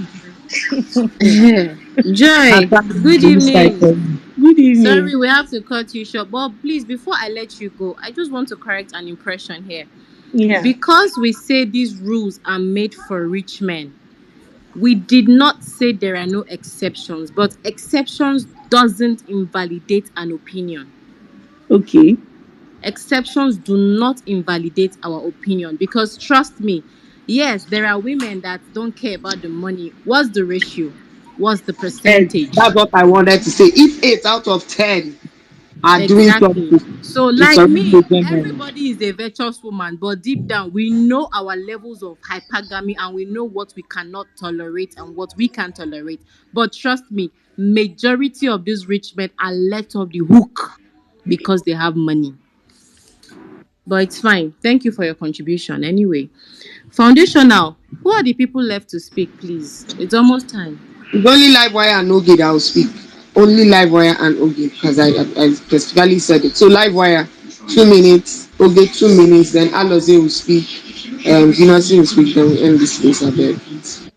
Joy, good evening. Good evening. Sorry, we have to cut you short. But please, before I let you go, I just want to correct an impression here. Yeah. Because we say these rules are made for rich men, we did not say there are no exceptions, but exceptions doesn't invalidate an opinion. Okay. Exceptions do not invalidate our opinion, because trust me, yes, there are women that don't care about the money. What's the ratio? What's the percentage? That's what I wanted to say. If 8 out of 10 are doing Exactly. something, So, it's like already me, a gentleman. everybody is a virtuous woman, but deep down, we know our levels of hypergamy and we know what we cannot tolerate and what we can tolerate. But trust me, majority of these rich men are let off the hook because they have money. But it's fine. Thank you for your contribution. Anyway, foundational. Who are the people left to speak, please? It's almost time. It's only live wire and Oge that will speak. Only live wire and Oge, because I specifically said it. So live wire, 2 minutes. Oge, 2 minutes. Then Aloze will speak. Vinasi will speak. Then we end this place a bit.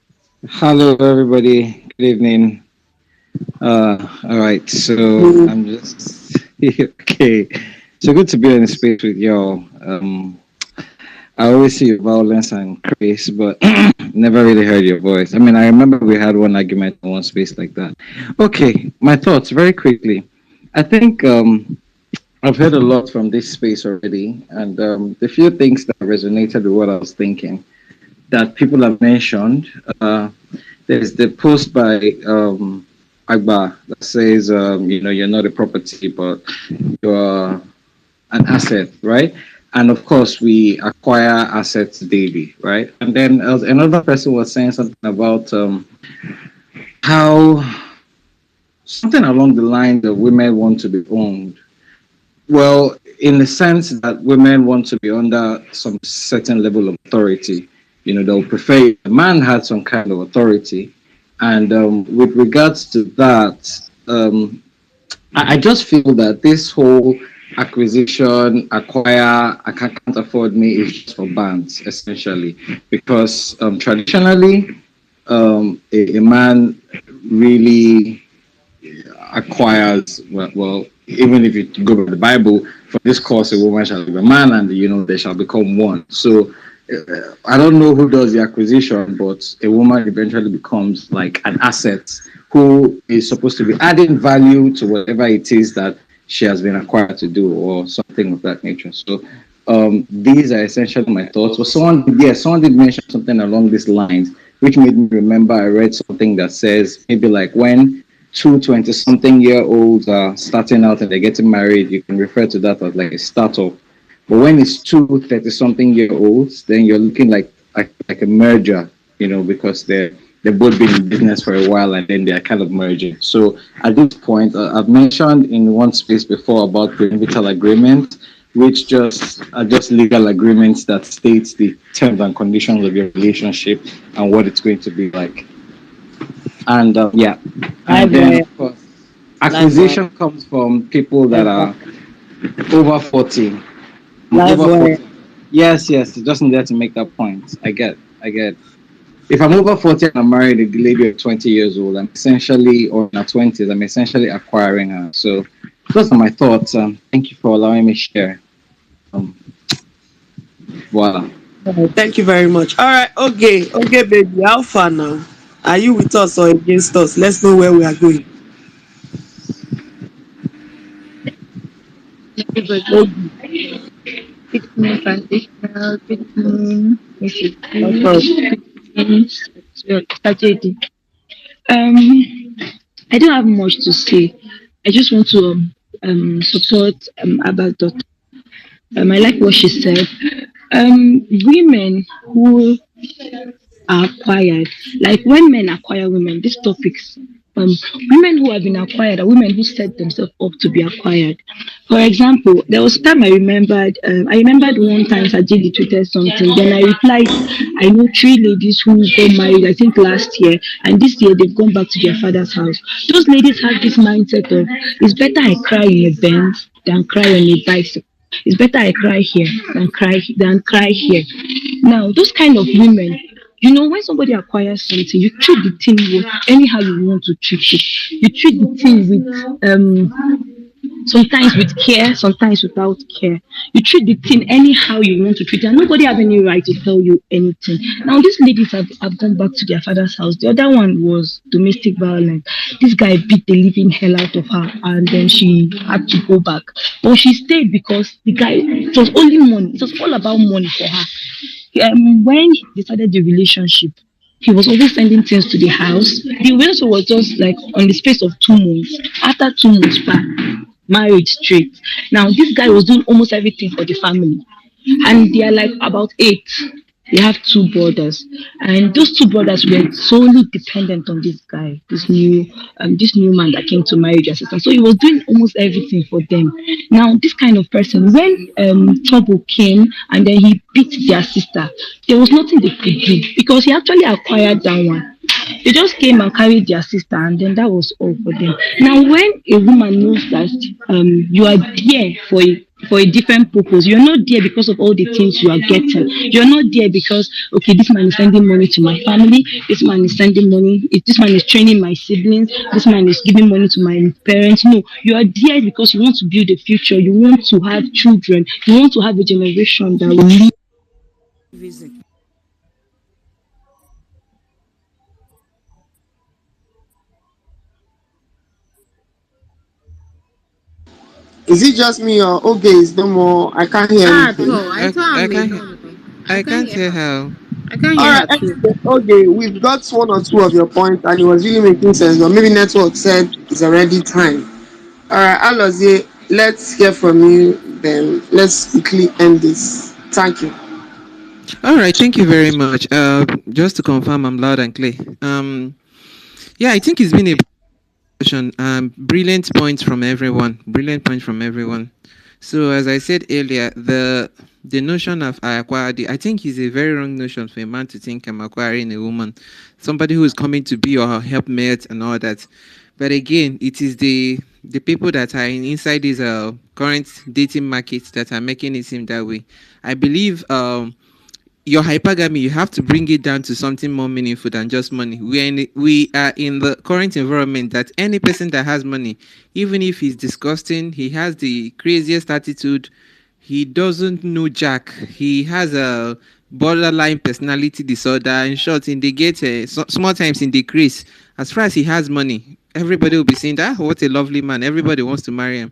Hello, everybody. Good evening. All right. So I'm just okay. So good to be in the space with y'all. I always see your violence and craze, but never really heard your voice. I mean, I remember we had one argument in one space like that. Okay, my thoughts very quickly. I think I've heard a lot from this space already, and the few things that resonated with what I was thinking that people have mentioned. There's the post by Agba that says, you're not a property, but you're an asset, right? And of course, we acquire assets daily, right? And then another person was saying something about how something along the lines of women want to be owned. Well, in the sense that women want to be under some certain level of authority. They'll prefer a man had some kind of authority. And with regards to that, I just feel that this whole acquisition, acquire, I can't afford me is just for bands, essentially. Because traditionally, a man really acquires, well, even if you go by the Bible, for this cause a woman shall be a man and, they shall become one. So I don't know who does the acquisition, but a woman eventually becomes like an asset who is supposed to be adding value to whatever it is that she has been acquired to do, or something of that nature. So these are essentially my thoughts. But someone did mention something along these lines, which made me remember I read something that says maybe like when two 20-something-year-olds are starting out and they're getting married, you can refer to that as like a startup. But when it's two 30-something-year-olds, then you're looking like a merger, because they've both been in business for a while and then they're kind of merging. So at this point, I've mentioned in one space before about prenuptial agreement, which are just legal agreements that states the terms and conditions of your relationship and what it's going to be like. And and then of course, acquisition comes from people that are over 40. Over 40. Yes, just needed to make that point. I get. If I'm over 40 and I'm married a lady of 20 years old, I'm essentially, or in her 20s, I'm essentially acquiring her. So those are my thoughts. Thank you for allowing me to share. Voila. Thank you very much. All right, okay, baby. How far now? Are you with us or against us? Let's know where we are going. Good evening, Foundational. Good evening, Mrs. JD. I don't have much to say. I just want to support Abba's daughter. I like what she said. Women who are acquired, like when men acquire women, these topics, women who have been acquired are women who set themselves up to be acquired. For example, there was a time I remembered one time Sajidi tweeted something, then I replied, I know 3 ladies who got married, I think last year, and this year they've gone back to their father's house. Those ladies have this mindset of, it's better I cry in a Benz than cry on a bicycle. It's better I cry here than cry here. Now, those kind of women, when somebody acquires something, you treat the thing anyhow you want to treat it. You treat the thing with sometimes with care, sometimes without care. You treat the thing anyhow you want to treat it, and nobody has any right to tell you anything. Now, these ladies have gone back to their father's house. The other one was domestic violence. This guy beat the living hell out of her, and then she had to go back. But she stayed because the guy, it was only money. It was all about money for her. When they started the relationship, he was always sending things to the house. The relationship was just like on the space of 2 months. After 2 months back, marriage straight. Now this guy was doing almost everything for the family, and they are like about 8. They have 2 brothers, and those 2 brothers were solely dependent on this guy, this new man that came to marriage assistance. So he was doing almost everything for them. Now this kind of person, when trouble came and then he beat their sister, there was nothing they could do because he actually acquired that one. They just came and carried their sister, and then that was all for them. Now, when a woman knows that you are there for a different purpose, you're not there because of all the things you are getting. You're not there because, okay, this man is sending money to my family, this man is sending money, this man is training my siblings, this man is giving money to my parents. No, you are there because you want to build a future, you want to have children, you want to have a generation that will live. Is it just me or okay? Is no more? I can't hear anything. I can't hear her. I can't All hear right, her too. okay. We've got 1 or 2 of your points, and it was really making sense. But maybe network said it's already time. All right, Alozie, let's hear from you. Then let's quickly end this. Thank you. All right, thank you very much. Just to confirm, I'm loud and clear. I think it's been a brilliant points from everyone. So as I said earlier, the notion of I acquired, I think is a very wrong notion for a man to think I'm acquiring a woman, somebody who is coming to be your helpmate and all that. But again, it is the people that are inside these current dating markets that are making it seem that way. I believe your hypergamy, you have to bring it down to something more meaningful than just money. We are in the current environment that any person that has money, even if he's disgusting, he has the craziest attitude, he doesn't know jack, he has a borderline personality disorder, in short, indicate small times in decrease, As far as he has money, everybody will be saying that, what a lovely man. Everybody wants to marry him.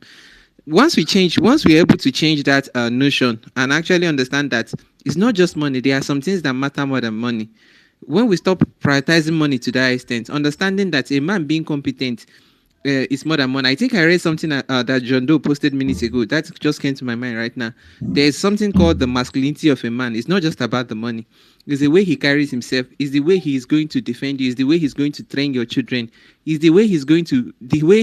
Once we're able to change that notion and actually understand that it's not just money, there are some things that matter more than money. When we stop prioritizing money to that extent, understanding that a man being competent is more than money. I think I read something that John Doe posted minutes ago. That just came to my mind right now. There's something called the masculinity of a man. It's not just about the money. It's the way he carries himself. It's the way he is going to defend you. It's the way he's going to train your children. It's the way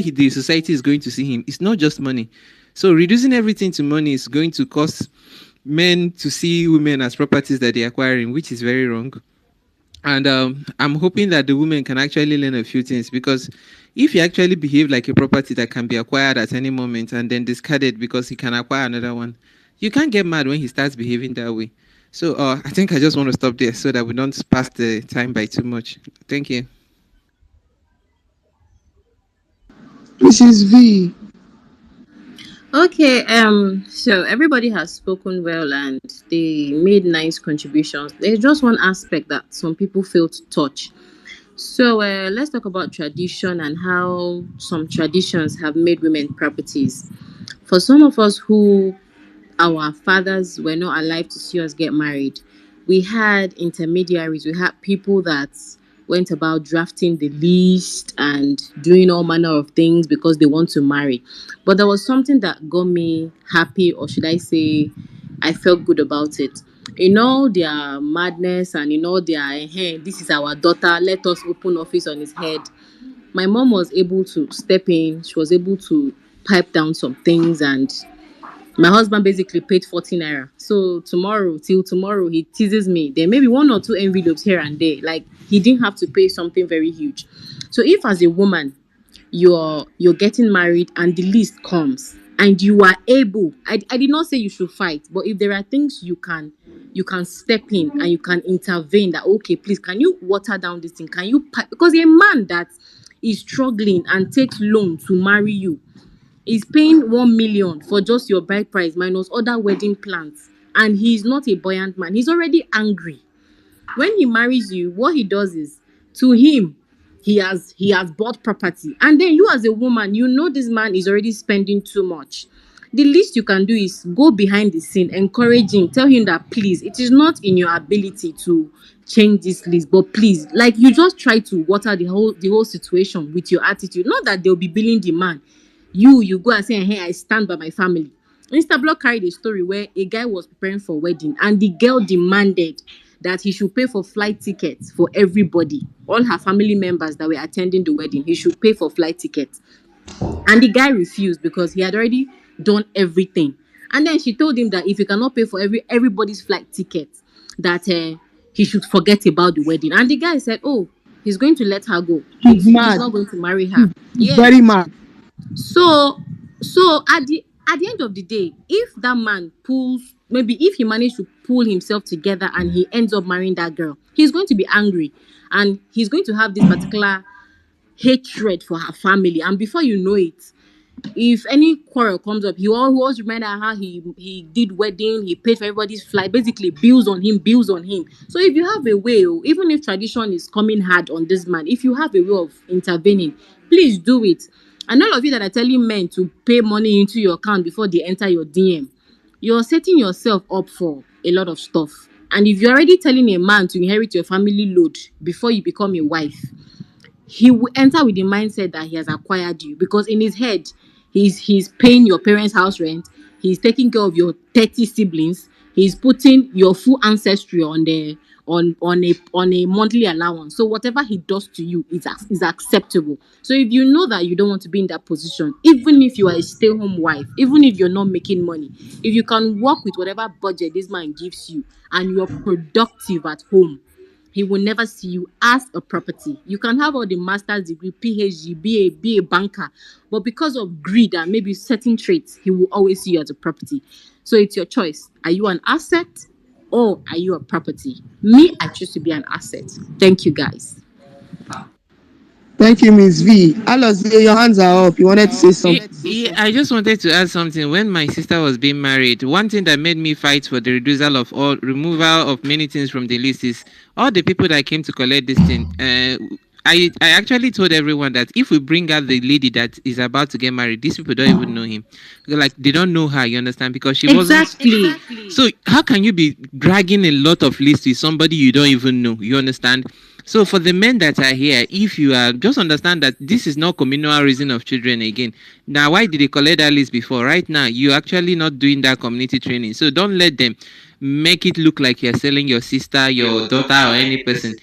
the society is going to see him. It's not just money. So reducing everything to money is going to cause men to see women as properties that they're acquiring, which is very wrong. And I'm hoping that the women can actually learn a few things, because if you actually behave like a property that can be acquired at any moment and then discarded because he can acquire another one, you can't get mad when he starts behaving that way. So I think I just want to stop there so that we don't pass the time by too much. Thank you. Mrs. V. Okay, so everybody has spoken well and they made nice contributions. There's just one aspect that some people fail to touch. So let's talk about tradition and how some traditions have made women properties. For some of us who our fathers were not alive to see us get married, we had intermediaries, we had people that went about drafting the list and doing all manner of things because they want to marry. But there was something that got me happy, or should I say, I felt good about it. In all their madness and in all their, hey, this is our daughter, let us open office on his head, my mom was able to step in. She was able to pipe down some things, and my husband basically paid 14 naira. So till tomorrow, he teases me. There may be one or two envelopes here and there. Like, he didn't have to pay something very huge. So if as a woman, you're getting married and the list comes and you are able, I did not say you should fight, but if there are things you can step in and you can intervene, that, okay, please, can you water down this thing? Can you because a man that is struggling and takes loan to marry you is paying 1 million for just your bride price minus other wedding plans, and he's not a buoyant man. He's already angry. When he marries you, what he does is, to him, he has bought property, and then you as a woman, you know this man is already spending too much. The least you can do is go behind the scene, encourage him, tell him that, please, it is not in your ability to change this list, but please, like, you just try to water the whole situation with your attitude. Not that they'll be billing the man. You go and say, hey, I stand by my family. Instablog carried a story where a guy was preparing for a wedding and the girl demanded that he should pay for flight tickets for everybody, all her family members that were attending the wedding. He should pay for flight tickets, and the guy refused because he had already done everything. And then she told him that if he cannot pay for everybody's flight tickets, that he should forget about the wedding. And the guy said, oh, he's going to let her go. He's He's mad. not going to marry her. He's Yes. very mad. So at the end of the day, if that man if he managed to pull himself together and he ends up marrying that girl, he's going to be angry and he's going to have this particular hatred for her family. And before you know it, if any quarrel comes up, he always remember how he did wedding, he paid for everybody's flight, basically bills on him. So if you have a way, even if tradition is coming hard on this man, if you have a way of intervening, please do it. And all of you that are telling men to pay money into your account before they enter your DM, you're setting yourself up for a lot of stuff. And if you're already telling a man to inherit your family load before you become a wife, he will enter with the mindset that he has acquired you, because in his head, he's paying your parents' house rent, he's taking care of your 30 siblings, he's putting your full ancestry on a monthly allowance. So whatever he does to you is acceptable. So if you know that you don't want to be in that position, even if you are a stay-home wife, even if you're not making money, if you can work with whatever budget this man gives you and you're productive at home, he will never see you as a property. You can have all the master's degree, PhD, be a banker, but because of greed and maybe certain traits, he will always see you as a property. So it's your choice. Are you an asset or are you a property? Me, I choose to be an asset. Thank you, guys. Thank you, Ms. V. Alozie, your hands are up. You wanted to say something? Yeah, I just wanted to add something. When my sister was being married, one thing that made me fight for the removal of many things from the list is all the people that came to collect this thing. I actually told everyone that if we bring out the lady that is about to get married, these people don't even know him. Like, they don't know her, you understand? Because she wasn't. Exactly. So how can you be dragging a lot of lists with somebody you don't even know? You understand? So for the men that are here, if you are, just understand that this is not communal raising of children again. Now, why did they collect that list before? Right now, you're actually not doing that community training. So don't let them make it look like you're selling your sister, your daughter, or any person.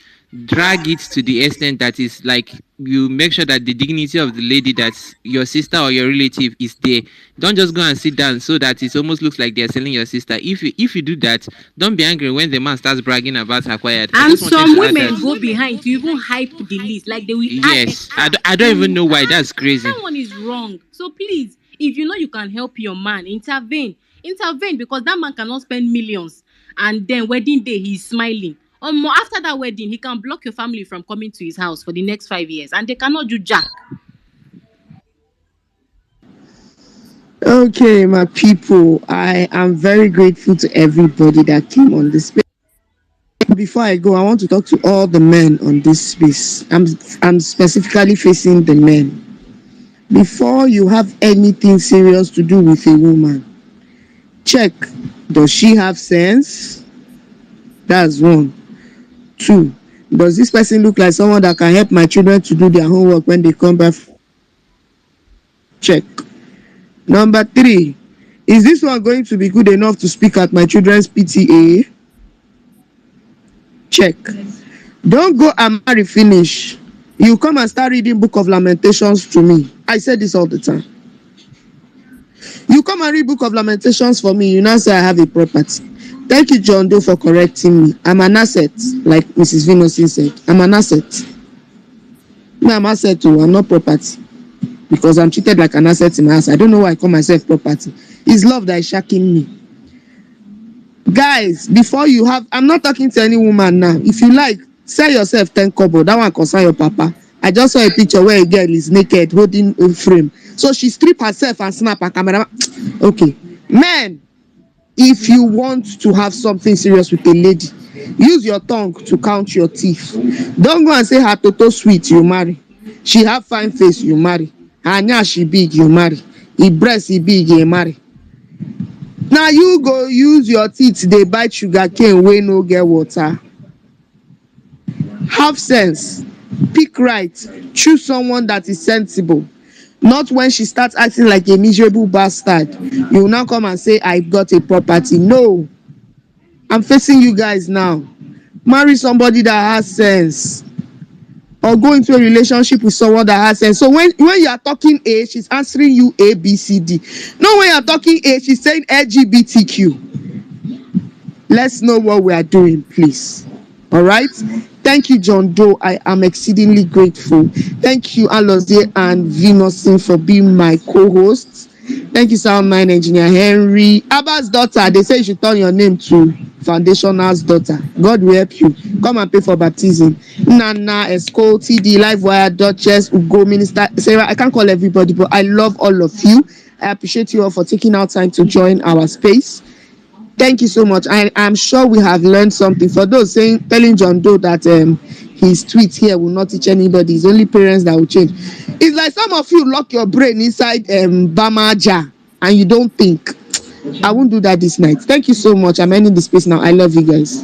Drag it to the extent that is like you make sure that the dignity of the lady that's your sister or your relative is there. Don't just go and sit down so that it almost looks like they're selling your sister. If you do that, don't be angry when the man starts bragging about acquired. And some women go behind to even hype the list, like they will. Yes, I don't even know why. That's crazy. That one is wrong. So please, if you know you can help your man, intervene, because that man cannot spend millions and then wedding day he's smiling. After that wedding, he can block your family from coming to his house for the next 5 years, and they cannot do jack. Okay, my people, I am very grateful to everybody that came on this space. Before I go, I want to talk to all the men on this space. I'm specifically facing the men. Before you have anything serious to do with a woman, check, does she have sense? That's one. 2, does this person look like someone that can help my children to do their homework when they come back? Check. Number 3, is this one going to be good enough to speak at my children's PTA? Check. Don't go and marry finish. You come and start reading Book of Lamentations to me. I say this all the time. You come and read Book of Lamentations for me, you now say I have a property. Thank you, John Doe, for correcting me. I'm an asset, like Mrs. Vinosin said. I'm an asset. I'm asset too. I'm not property. Because I'm treated like an asset in my house. I don't know why I call myself property. It's love that is shacking me. Guys, before you have, I'm not talking to any woman now. If you like, sell yourself 10 kobo. That one concern your papa. I just saw a picture where a girl is naked holding a frame. So she strip herself and snap her camera. Okay. Men, if you want to have something serious with a lady, use your tongue to count your teeth. Don't go and say her toto sweet, you marry. She have fine face, you marry. Her nyash she big, you marry. Her breast he big, you marry. Now you go use your teeth, they bite sugar cane wey no get water. Have sense. Pick right. Choose someone that is sensible. Not when she starts acting like a miserable bastard. You will now come and say, I've got a property. No. I'm facing you guys now. Marry somebody that has sense. Or go into a relationship with someone that has sense. So when you are talking A, she's answering you A, B, C, D. No, when you are talking A, she's saying LGBTQ. Let's know what we are doing, please. All right? Thank you, John Doe. I am exceedingly grateful. Thank you, Alozie and Vinosin, for being my co-hosts. Thank you, Sound Mind Engineer Henry. Abba's daughter, they say you should turn your name to Foundational's daughter. God will help you. Come and pay for baptism. Nana, Esco, TD, Livewire, Duchess, Ugo, Minister Sarah. I can't call everybody, but I love all of you. I appreciate you all for taking out time to join our space. Thank you so much. I'm sure we have learned something. For those telling John Doe that his tweets here will not teach anybody, it's only parents that will change. It's like some of you lock your brain inside Bama jar and you don't think. I won't do that this night. Thank you so much. I'm ending the space now. I love you guys.